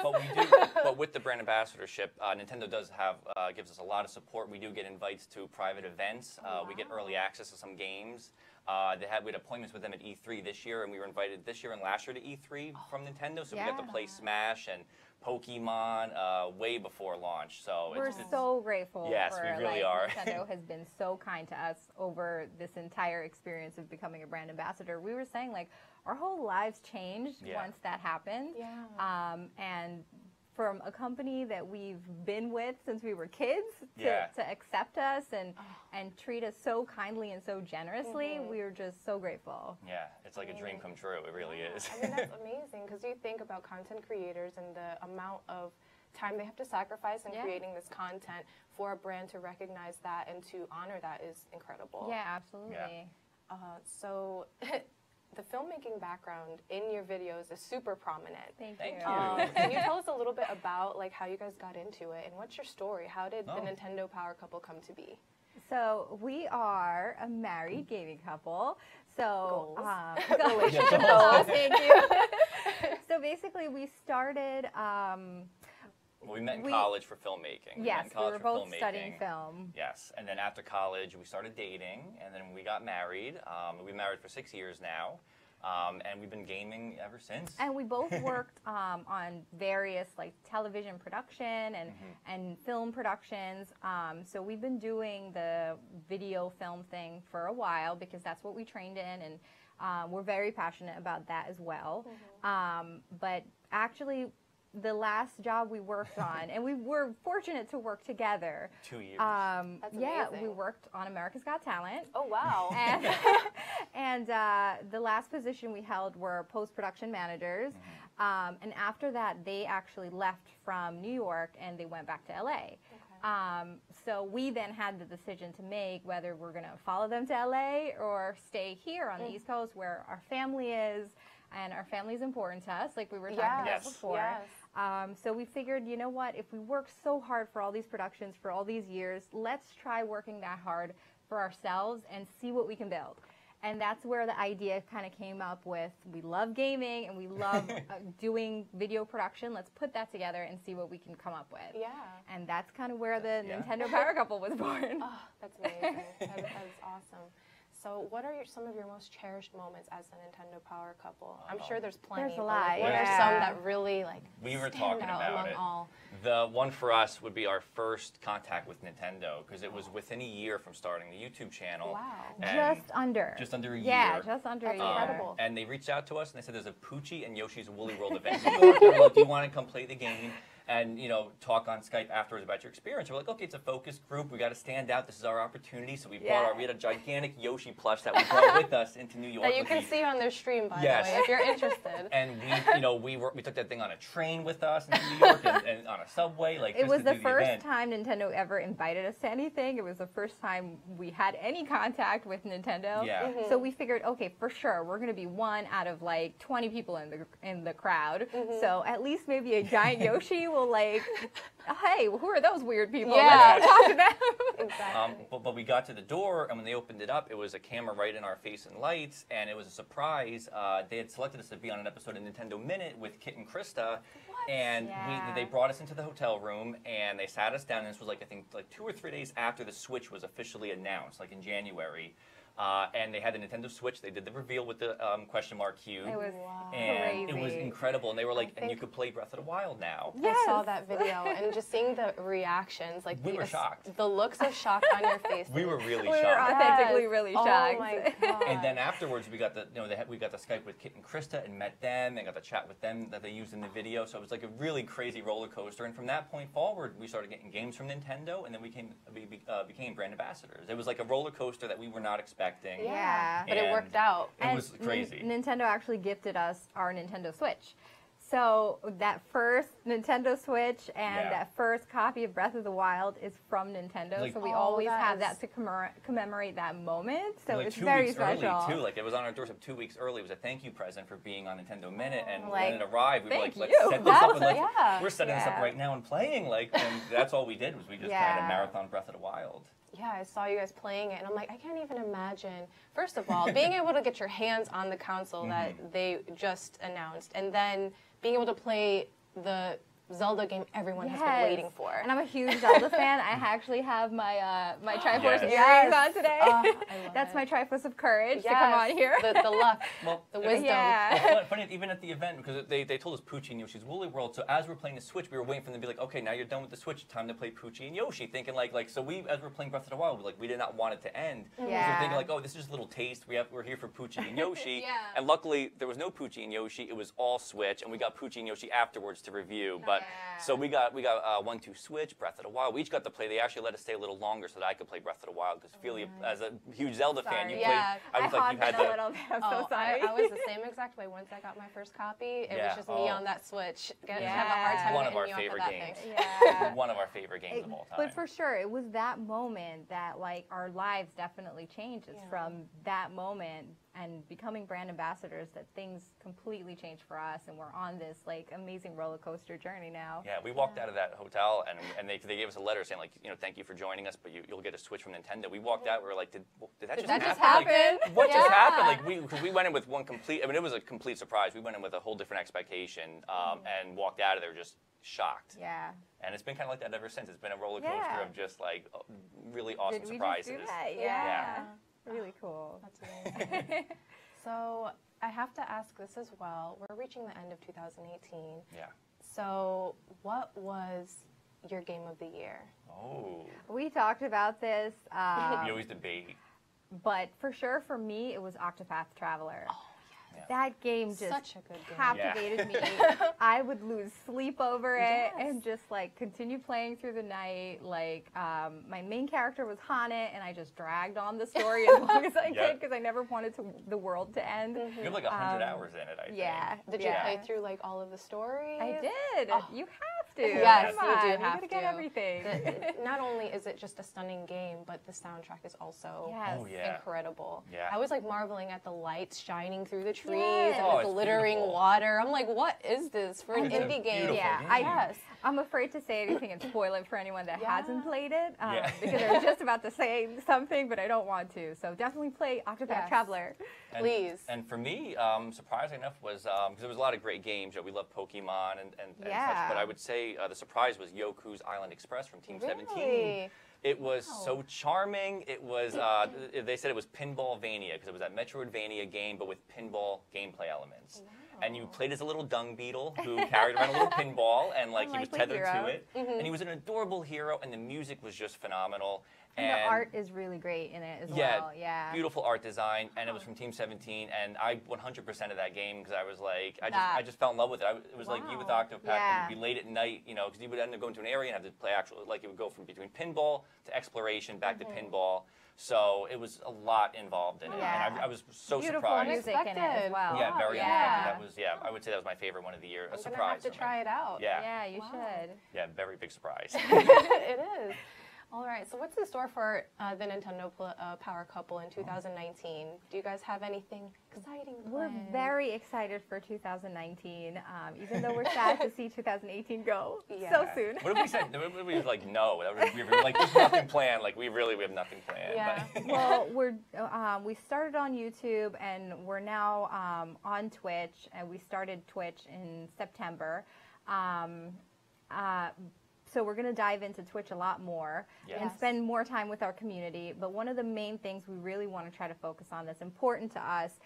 But with the brand ambassadorship, Nintendo does have gives us a lot of support. We do get invites to private events. We get early access to some games. We had appointments with them at E3 this year, and we were invited this year and last year to E3 from Nintendo. So we got to Yeah. play Smash and Pokemon way before launch. So We're it's so grateful. Yes, for, we really like, are. Nintendo has been so kind to us over this entire experience of becoming a brand ambassador. We were saying like our whole lives changed Yeah. once that happened. Yeah. And from a company that we've been with since we were kids Yeah. to accept us and treat us so kindly and so generously, we were just so grateful. Yeah, it's like a dream come true. It really is. I mean, that's amazing because you think about content creators and the amount of time they have to sacrifice in Yeah. creating this content for a brand to recognize that and to honor that is incredible. Yeah, absolutely. So the filmmaking background in your videos is super prominent. Thank Thank you. you. Can you tell us a little bit about like how you guys got into it and what's your story? How did the Oh. Nintendo Power Couple come to be? So we are a married gaming couple. So Goals. relationship goals. Thank you. So basically, we started. We met in We- college for filmmaking. We met Yes, in we college were for both filmmaking. studying film. Yes, and then after college, we started dating, and then we got married. We've been married for 6 years now, and we've been gaming ever since. And we both worked on various like television production and film productions. So we've been doing the video film thing for a while because that's what we trained in, and we're very passionate about that as well. But actually, the last job we worked on, and we were fortunate to work together. 2 years. That's Yeah, amazing. we worked on America's Got Talent. Oh, wow. And the last position we held were post-production managers. And after that, they actually left from New York and they went back to LA. So we then had the decision to make whether we're going to follow them to LA or stay here on the East Coast where our family is. and our family is important to us, like we were talking about before. Yes. So we figured, you know what, if we work so hard for all these productions for all these years, let's try working that hard for ourselves and see what we can build. And that's where the idea kind of came up with, we love gaming and we love doing video production. Let's put that together and see what we can come up with. Yeah. And that's kind of where the NintendoPowerCouple was born. Oh, that's amazing. That is awesome. So what are some of your most cherished moments as the NintendoPowerCouple? I'm sure there's plenty. There's a lot. What are some that really we were talking about among it. all? The one for us would be our first contact with Nintendo, because it was within a year from starting the YouTube channel. Wow. Just under. Just under a year. Yeah, just under a year. Incredible. And they reached out to us and they said there's a Poochie and Yoshi's Woolly World event in New York. They're like, do you want to come play the game? And, you know, talk on Skype afterwards about your experience. We're like, okay, it's a focus group. We got to stand out. This is our opportunity. So we brought we had a gigantic Yoshi plush that we brought with us into New York. That you can see on their stream, by the way, if you're interested. And we, you know, we took that thing on a train with us into New York and on a subway. Like, it was the first event. time Nintendo ever invited us to anything. It was the first time we had any contact with Nintendo. Yeah. So we figured, okay, for sure, we're going to be one out of like 20 people in the crowd. So at least maybe a giant Yoshi will like, hey, who are those weird people? Let's go talk to them. Exactly. But we got to the door, and when they opened it up, it was a camera right in our face and lights, and it was a surprise. They had selected us to be on an episode of Nintendo Minute with Kit and Krista, and they brought us into the hotel room, and they sat us down, and this was like, I think, like 2 or 3 days after the Switch was officially announced, like in January. And they had the Nintendo Switch. They did the reveal with the question mark cube. It was and crazy. it was incredible. And they were like, and you could play Breath of the Wild now. Yes. I saw that video, and just seeing the reactions, like we were shocked. The looks of shock on your face. We were really We were shocked. authentically really shocked. Oh my god! And then afterwards, we got the we got the Skype with Kit and Krista and met them and got the chat with them that they used in the video. So it was like a really crazy roller coaster. And from that point forward, we started getting games from Nintendo, and then we became brand ambassadors. It was like a roller coaster that we were not expecting. Yeah. But it worked out. It was crazy. Nintendo actually gifted us our Nintendo Switch. So that first Nintendo Switch and that first copy of Breath of the Wild is from Nintendo. Like, so we always have that to commemorate that moment. So like it's 2 very weeks special. early too. Like it was on our doorstep 2 weeks early. It was a thank you present for being on Nintendo Minute. And Like, when it arrived, we were like, thank let's you. set this up. And we're setting this up Yeah. right now and playing. Like, and that's all we did was we just kind of marathon Breath of the Wild. Yeah, I saw you guys playing it, and I'm like, I can't even imagine. First of all, being able to get your hands on the console that they just announced, and then being able to play the Zelda game everyone has been waiting for. And I'm a huge Zelda fan. I actually have my my Triforce earrings on today. That's my Triforce of courage to come on here. The luck, the wisdom. Well, funny, even at the event, because they told us Poochie and Yoshi's Woolly World, so as we're playing the Switch, we were waiting for them to be like, okay, now you're done with the Switch, time to play Poochie and Yoshi, thinking like so we, as we're playing Breath of the Wild, we did not want it to end. So we're thinking like, oh, this is just a little taste, we're here for Poochie and Yoshi. And luckily, there was no Poochie and Yoshi, it was all Switch, and we got Poochie and Yoshi afterwards to review. But so we got 1-2 Switch, Breath of the Wild. We each got to play. They actually let us stay a little longer so that I could play Breath of the Wild because Felia, as a huge Zelda fan, you played. I was like, you had a little bit. I'm so sorry. I was the same exact way. Once I got my first copy, it was just me on that Switch. Have a hard time one of getting our me off favorite that games. thing. One of our favorite games of all time. But for sure, it was that moment that like our lives definitely changed. It's from that moment and becoming brand ambassadors that things completely changed for us, and we're on this like amazing roller coaster journey now. Yeah, we walked out of that hotel and they gave us a letter saying like, thank you for joining us, but you'll get a Switch from Nintendo. We walked out, we were like, did that just happen? Like, what just happened? Like because we went in with one complete. I mean, it was a complete surprise. We went in with a whole different expectation and walked out of there just shocked. Yeah. And it's been kind of like that ever since. It's been a roller coaster of just like really awesome Did we surprises. just do that? Yeah. Really cool. That's amazing. So I have to ask this as well. We're reaching the end of 2018. Yeah. So what was your game of the year? Oh. We talked about this. We always debate. But for sure, for me, it was Octopath Traveler. Oh, yes. That game just Such a good game. captivated me. I would lose sleep over it and just like continue playing through the night. Like my main character was Hana, and I just dragged on the story as long as I could because I never wanted the world to end. You have like 100 hours in it, I think. Yeah. Did you play through like all of the stories? I did. You have to. Yes, Come you on, do you're have gonna get to. everything. Not only is it just a stunning game, but the soundtrack is also Yes. Oh, yeah. incredible. Yeah. I was like marveling at the lights shining through the trees Yes. and Oh, the it's glittering beautiful. water. I'm like, what is this for an It's a indie game? beautiful Yeah, game. Yes. I'm afraid to say anything and spoil it for anyone that hasn't played it, Yeah. because I was just about to say something, but I don't want to. So definitely play Octopath Yes. Traveler. And, Please. And for me, surprisingly enough, was because there was a lot of great games. You know, we love Pokemon and such. Yeah. But I would say the surprise was Yoku's Island Express from Team 17. Really? It was so charming. It was, they said it was Pinballvania because it was that Metroidvania game, but with pinball gameplay elements. And you played as a little dung beetle who carried around a little pinball, and like he was Unlikely tethered hero. to it. And he was an adorable hero, and the music was just phenomenal. And the art is really great in it as well. Yeah. Beautiful art design, and it was from Team 17, and I 100% of that game because I was like, I just fell in love with it. It was like you with Octopath, Yeah. it would be late at night, you know, because you would end up going to an area and have to play actual, like it would go from between pinball to exploration, back to pinball. So it was a lot involved in it, Yeah. and I was so Beautiful surprised. music in it as well. Yeah, very Yeah. unexpected. That was, I would say that was my favorite one of the year. A I'm surprise. gonna have to for me. try it out. Yeah. Yeah, you should. Yeah, very big surprise. It is. All right, so what's in store for the Nintendo Power Couple in 2019? Do you guys have anything exciting We're planned? very excited for 2019, even though we're sad to see 2018 go so Yeah. soon. What if we said? What if we was like no? We were like there's nothing planned. Like we have nothing planned. Yeah. But Well, we started on YouTube and we're now on Twitch, and we started Twitch in September. So we're going to dive into Twitch a lot more and Yes. spend more time with our community. But one of the main things we really want to try to focus on that's important to us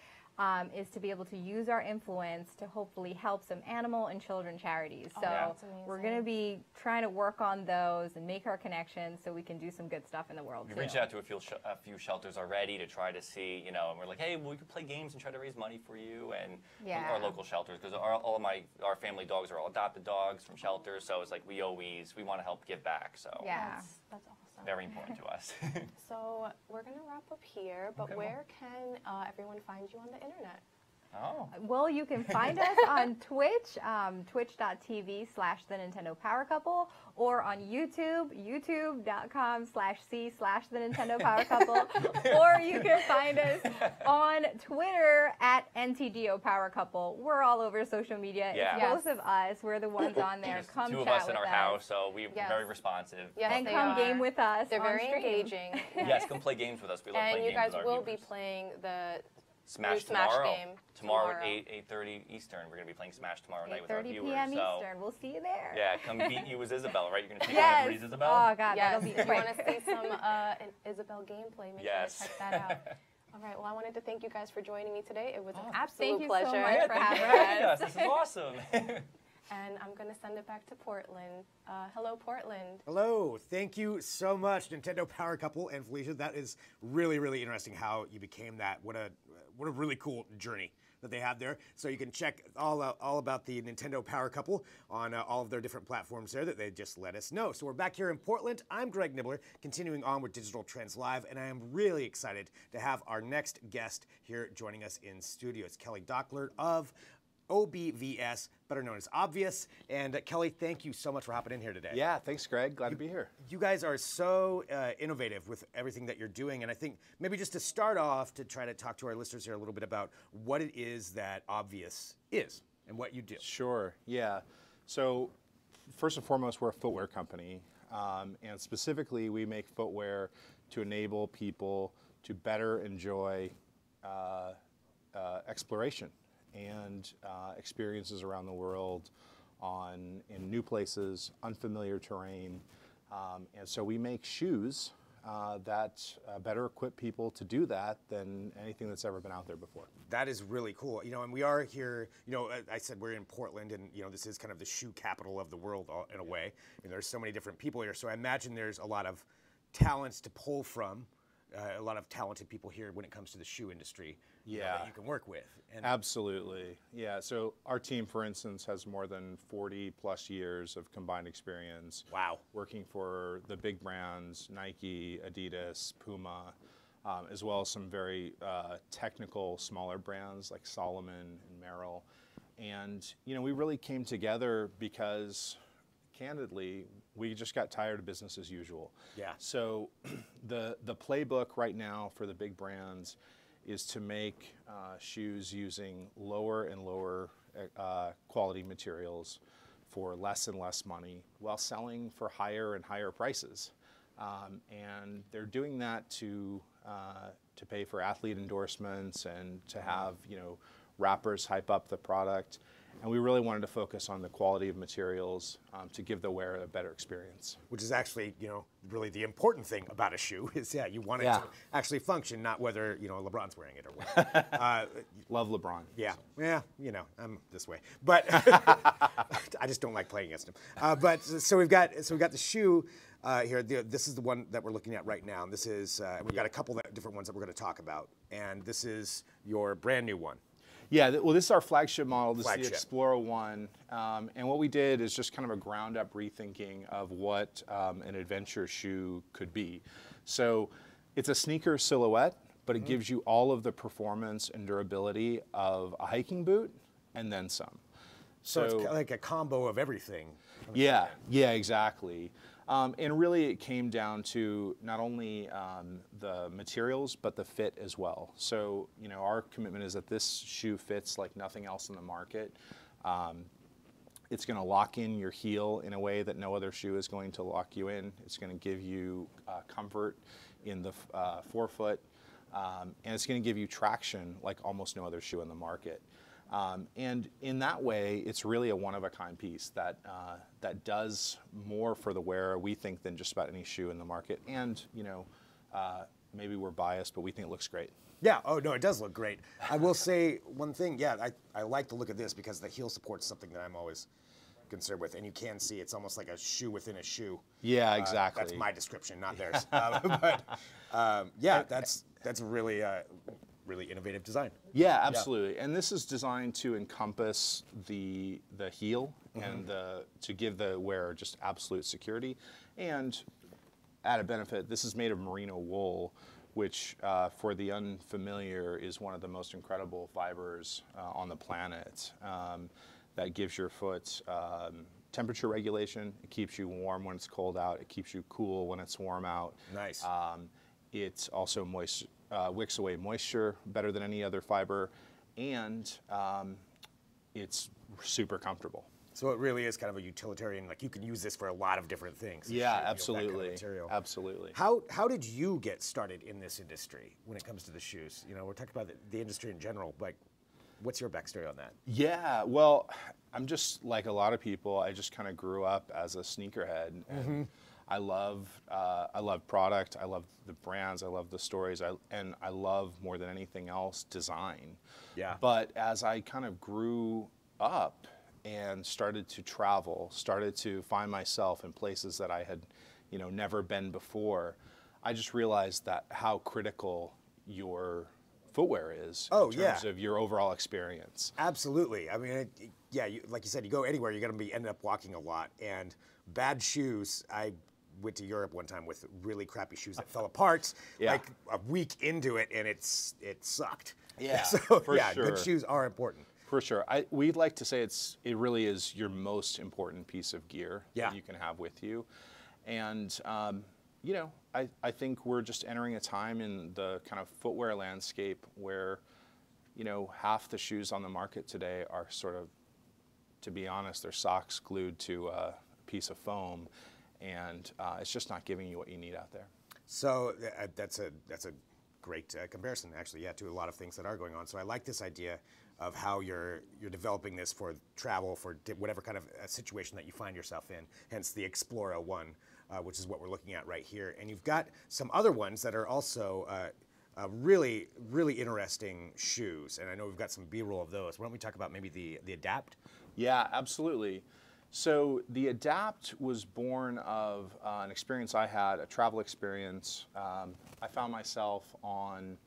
is to be able to use our influence to hopefully help some animal and children charities. So that's we're amazing. going to be trying to work on those and make our connections so we can do some good stuff in the world we've too. reached out to a few shelters already to try to see, you know, and we're like, hey, well, we could play games and try to raise money for you and Yeah. our local shelters because all of our family dogs are all adopted dogs from shelters. So it's like we want to help give back. So Yeah. That's awesome. very important to us. So we're going to wrap up here, but Okay, where can everyone find you on the internet? Oh. Well, you can find us on Twitch, twitch.tv/the Nintendo Power Couple, or on YouTube, youtube.com/c/the Nintendo Power Couple, or you can find us on Twitter at NTDO Power Couple. We're all over social media. Yeah. It's Yes. both of us. We're the ones on there. There's Come two of chat us in with our us. house, so we're Yes. very responsive. Yes, And they come are. game with us. They're on very stream. engaging. Yes, come play games with us. We love And playing you games guys with our will be viewers. playing the Smash new Smash tomorrow. game Tomorrow tomorrow. at 8:30 Eastern. We're going to be playing Smash tomorrow night with our 8:30 viewers. p.m. So Eastern. We'll see you there. yeah, come beat you as Isabel, right? You're going to take on Yes. everybody's Isabel? Oh, God, Yes, that'll be if you want quick. to see some an Isabel gameplay, make Yes. sure to check that out. All right, well, I wanted to thank you guys for joining me today. It was an Oh, absolute thank you so pleasure. much Yeah, for thank you having having us. us. This is awesome. And I'm going to send it back to Portland. Hello, Portland. Hello, thank you so much, Nintendo Power Couple and Felicia. That is really, really interesting how you became that. What a really cool journey that they have there. So you can check all about the Nintendo Power Couple on all of their different platforms there that they just let us know. So we're back here in Portland. I'm Greg Nibbler, continuing on with Digital Trends Live, and I am really excited to have our next guest here joining us in studio. It's Kelly Dachtler of OBVS, better known as Obvious. And Kelly, thank you so much for hopping in here today. Yeah, thanks, Greg. Glad to be here. You guys are so innovative with everything that you're doing, and I think maybe just to start off, to try to talk to our listeners here a little bit about what it is that Obvious is and what you do. Sure, yeah. So first and foremost, we're a footwear company, and specifically we make footwear to enable people to better enjoy exploration and experiences around the world in new places, unfamiliar terrain. And so we make shoes that better equip people to do that than anything that's ever been out there before. That is really cool. You know, and we are here, you know, I said we're in Portland, and, you know, this is kind of the shoe capital of the world in a way. And there's so many different people here. So I imagine there's a lot of talents to pull from, a lot of talented people here when it comes to the shoe industry you know, that you can work with. And Absolutely, yeah. So our team, for instance, has more than 40 plus years of combined experience. Wow. Working for the big brands, Nike, Adidas, Puma, as well as some very technical smaller brands like Solomon and Merrell. And, you know, we really came together because candidly, we just got tired of business as usual. Yeah. So the playbook right now for the big brands is to make shoes using lower and lower quality materials for less and less money while selling for higher and higher prices. And they're doing that to pay for athlete endorsements and to have, you know, rappers hype up the product. And we really wanted to focus on the quality of materials to give the wearer a better experience. Which is actually, you know, really the important thing about a shoe is, you want it to actually function, not whether, you know, LeBron's wearing it or what. Love LeBron. Yeah, you know, I'm this way, but I just don't like playing against him. So we've got the shoe here. This is the one that we're looking at right now. And this is we've got a couple of different ones that we're going to talk about, and this is your brand new one. Yeah, well, this is our flagship model. This is the Explorer 1. And what we did is just kind of a ground-up rethinking of what an adventure shoe could be. So it's a sneaker silhouette, but it gives you all of the performance and durability of a hiking boot and then some. So it's like a combo of everything. Yeah, exactly. And really it came down to not only the materials, but the fit as well. So, you know, our commitment is that this shoe fits like nothing else in the market. It's going to lock in your heel in a way that no other shoe is going to lock you in. It's going to give you comfort in the forefoot, and it's going to give you traction like almost no other shoe in the market. And in that way, it's really a one-of-a-kind piece that does more for the wearer, we think, than just about any shoe in the market. And, you know, maybe we're biased, but we think it looks great. Yeah, oh no, it does look great. I will say one thing, I like the look of this because the heel support's something that I'm always concerned with. And you can see it's almost like a shoe within a shoe. Yeah, exactly. That's my description, not theirs. Yeah, that's really... really innovative design. Yeah, absolutely. And this is designed to encompass the heel and to give the wearer just absolute security. And added benefit, this is made of merino wool, which for the unfamiliar is one of the most incredible fibers on the planet. That gives your foot temperature regulation. It keeps you warm when it's cold out. It keeps you cool when it's warm out. Nice. It's also wicks away moisture better than any other fiber, and it's super comfortable. So it really is kind of a utilitarian, like you can use this for a lot of different things. Yeah, absolutely. That kind of material. Absolutely. How did you get started in this industry when it comes to the shoes? You know, we're talking about the industry in general, but what's your backstory on that? Yeah, well, I'm just like a lot of people. I just kind of grew up as a sneakerhead, and I love product. I love the brands. I love the stories. And I love more than anything else design. Yeah. But as I kind of grew up and started to travel, started to find myself in places that I had, you know, never been before, I just realized that how critical your footwear is in terms of your overall experience. Absolutely. I mean, like you said, you go anywhere, you're going to end up walking a lot. And bad shoes, I went to Europe one time with really crappy shoes that fell apart like a week into it, and it sucked. Yeah, so for sure. Good shoes are important. For sure. We'd like to say it really is your most important piece of gear that you can have with you. And, you know, I think we're just entering a time in the kind of footwear landscape where, you know, half the shoes on the market today are sort of, to be honest, they're socks glued to a piece of foam. And it's just not giving you what you need out there. So that's a great comparison, actually, to a lot of things that are going on. So I like this idea of how you're developing this for travel, for whatever kind of situation that you find yourself in. Hence the Explorer 1, which is what we're looking at right here. And you've got some other ones that are also really, really interesting shoes. And I know we've got some B-roll of those. Why don't we talk about maybe the Adapt? Yeah, absolutely. So the Adapt was born of an experience I had, a travel experience. I found myself on,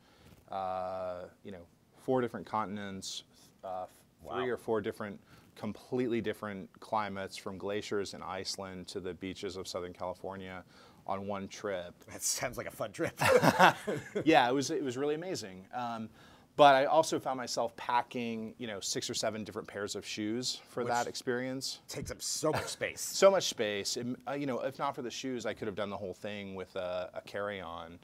4 different continents, 3 or 4 different, completely different climates, from glaciers in Iceland to the beaches of Southern California on one trip. That sounds like a fun trip. Yeah, it was really amazing. But I also found myself packing, 6 or 7 different pairs of shoes for that experience. Takes up so much space. So much space. If not for the shoes, I could have done the whole thing with a carry-on.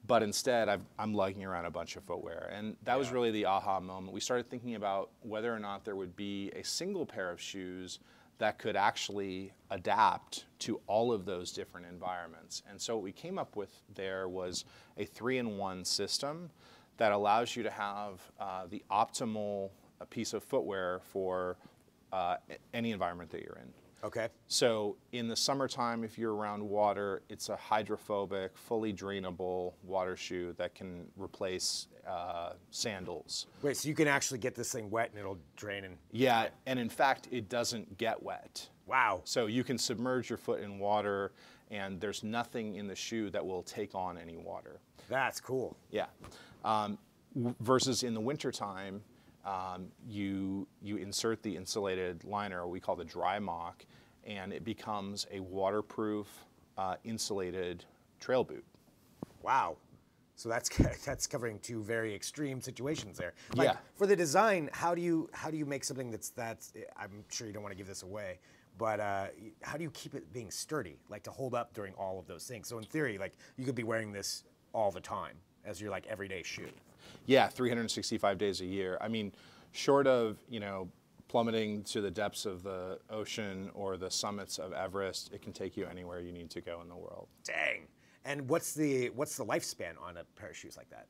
But instead, I'm lugging around a bunch of footwear. And that was really the aha moment. We started thinking about whether or not there would be a single pair of shoes that could actually adapt to all of those different environments. And so what we came up with there was a 3-in-1 system that allows you to have the optimal piece of footwear for any environment that you're in. Okay. So in the summertime, if you're around water, it's a hydrophobic, fully drainable water shoe that can replace sandals. Wait, so you can actually get this thing wet and it'll drain and... Yeah, and in fact, it doesn't get wet. Wow. So you can submerge your foot in water, and there's nothing in the shoe that will take on any water. That's cool. Yeah. Versus in the wintertime, you insert the insulated liner, or we call the dry mock, and it becomes a waterproof, insulated trail boot. Wow. So that's covering 2 very extreme situations there. Yeah. For the design, how do you make something that's I'm sure you don't want to give this away, but how do you keep it being sturdy, like to hold up during all of those things? So in theory, like you could be wearing this all the time as your like everyday shoe. Yeah, 365 days a year. I mean, short of, plummeting to the depths of the ocean or the summits of Everest, it can take you anywhere you need to go in the world. Dang. And what's the lifespan on a pair of shoes like that?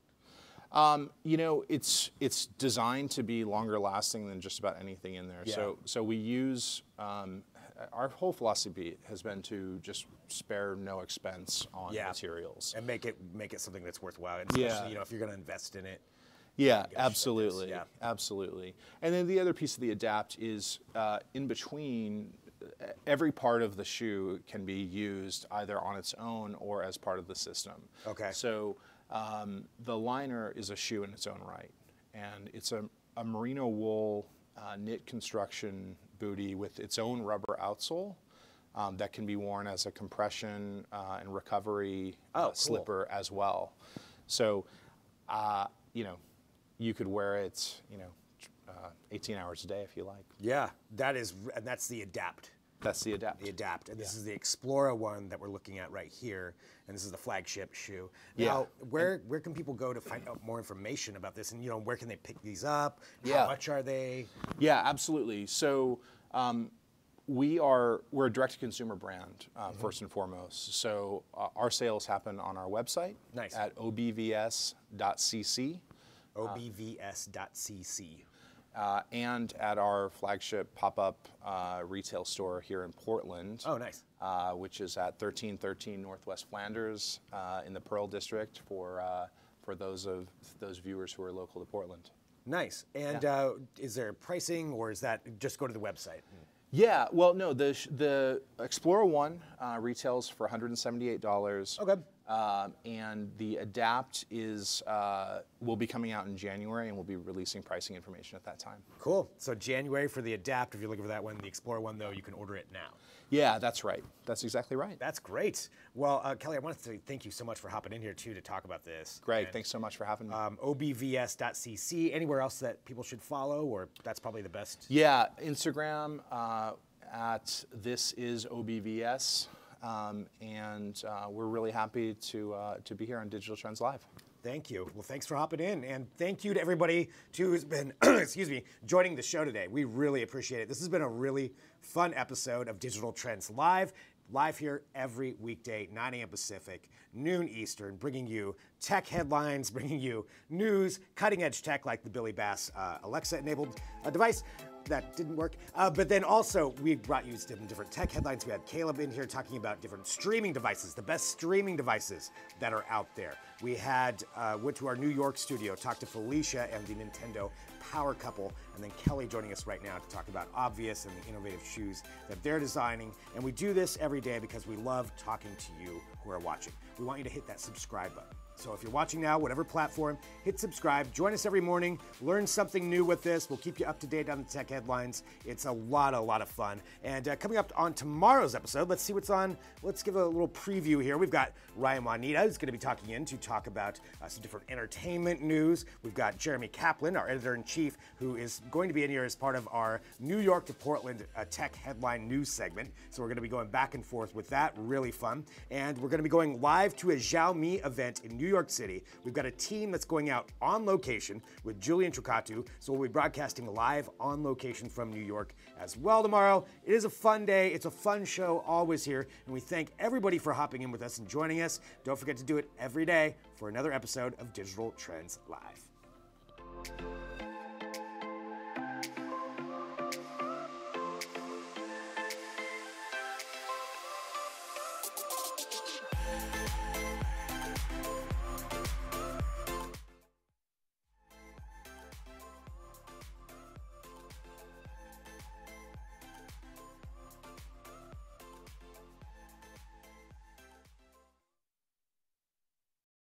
It's designed to be longer lasting than just about anything in there. Yeah. So we use, our whole philosophy has been to just spare no expense on materials. And make it something that's worthwhile, especially if you're going to invest in it. Yeah, absolutely. Yeah. Absolutely. And then the other piece of the adapt is in between, every part of the shoe can be used either on its own or as part of the system. Okay. So the liner is a shoe in its own right. And it's a merino wool knit construction bootie with its own rubber outsole that can be worn as a compression and recovery slipper as well. So, you could wear it, 18 hours a day if you like. Yeah, and that's the adapt. That's the adapt. The adapt, and this is the Explora one that we're looking at right here, and this is the flagship shoe. Yeah. Now, where can people go to find out more information about this, and where can they pick these up? Yeah. How much are they? Yeah, absolutely. So we're a direct-to-consumer brand first and foremost. So our sales happen on our website at obvs.cc. obvs.cc. And at our flagship pop-up retail store here in Portland. Oh, nice. Which is at 1313 Northwest Flanders in the Pearl District for those viewers who are local to Portland. Nice. And is there pricing, or is that just go to the website? Yeah. Well, no. The Explora One retails for $178. Okay. And the Adapt will be coming out in January, and we'll be releasing pricing information at that time. Cool. So January for the Adapt, if you're looking for that one. The Explora one, though, you can order it now. Yeah, that's right. That's exactly right. That's great. Well, Kelly, I wanted to thank you so much for hopping in here, too, to talk about this. Great. Thanks so much for having me. obvs.cc. Anywhere else that people should follow, or that's probably the best? Yeah, Instagram at thisisobvs. And we're really happy to be here on Digital Trends Live. Thank you. Well, thanks for hopping in, and thank you to everybody who's been, joining the show today. We really appreciate it. This has been a really fun episode of Digital Trends Live. Live here every weekday, 9 a.m. Pacific, noon Eastern, bringing you tech headlines, bringing you news, cutting-edge tech like the Billy Bass Alexa-enabled device. That didn't work. But then also, we brought you some different tech headlines. We had Caleb in here talking about different streaming devices, the best streaming devices that are out there. We had went to our New York studio, talked to Felicia and the NintendoPowerCouple, and then Kelly joining us right now to talk about OBVS and the innovative shoes that they're designing. And we do this every day because we love talking to you who are watching. We want you to hit that subscribe button. So if you're watching now, whatever platform, hit subscribe. Join us every morning. Learn something new with this. We'll keep you up to date on the tech headlines. It's a lot of fun. And coming up on tomorrow's episode, let's see what's on. Let's give a little preview here. We've got Ryan Juanita, who's going to be talking in to talk about some different entertainment news. We've got Jeremy Kaplan, our editor-in-chief, who is going to be in here as part of our New York to Portland tech headline news segment. So we're going to be going back and forth with that. Really fun. And we're going to be going live to a Xiaomi event in New York City. We've got a team that's going out on location with Julian Trocatu, so we'll be broadcasting live on location from New York as well tomorrow. It is a fun day. It's a fun show always here, and we thank everybody for hopping in with us and joining us. Don't forget to do it every day for another episode of Digital Trends Live.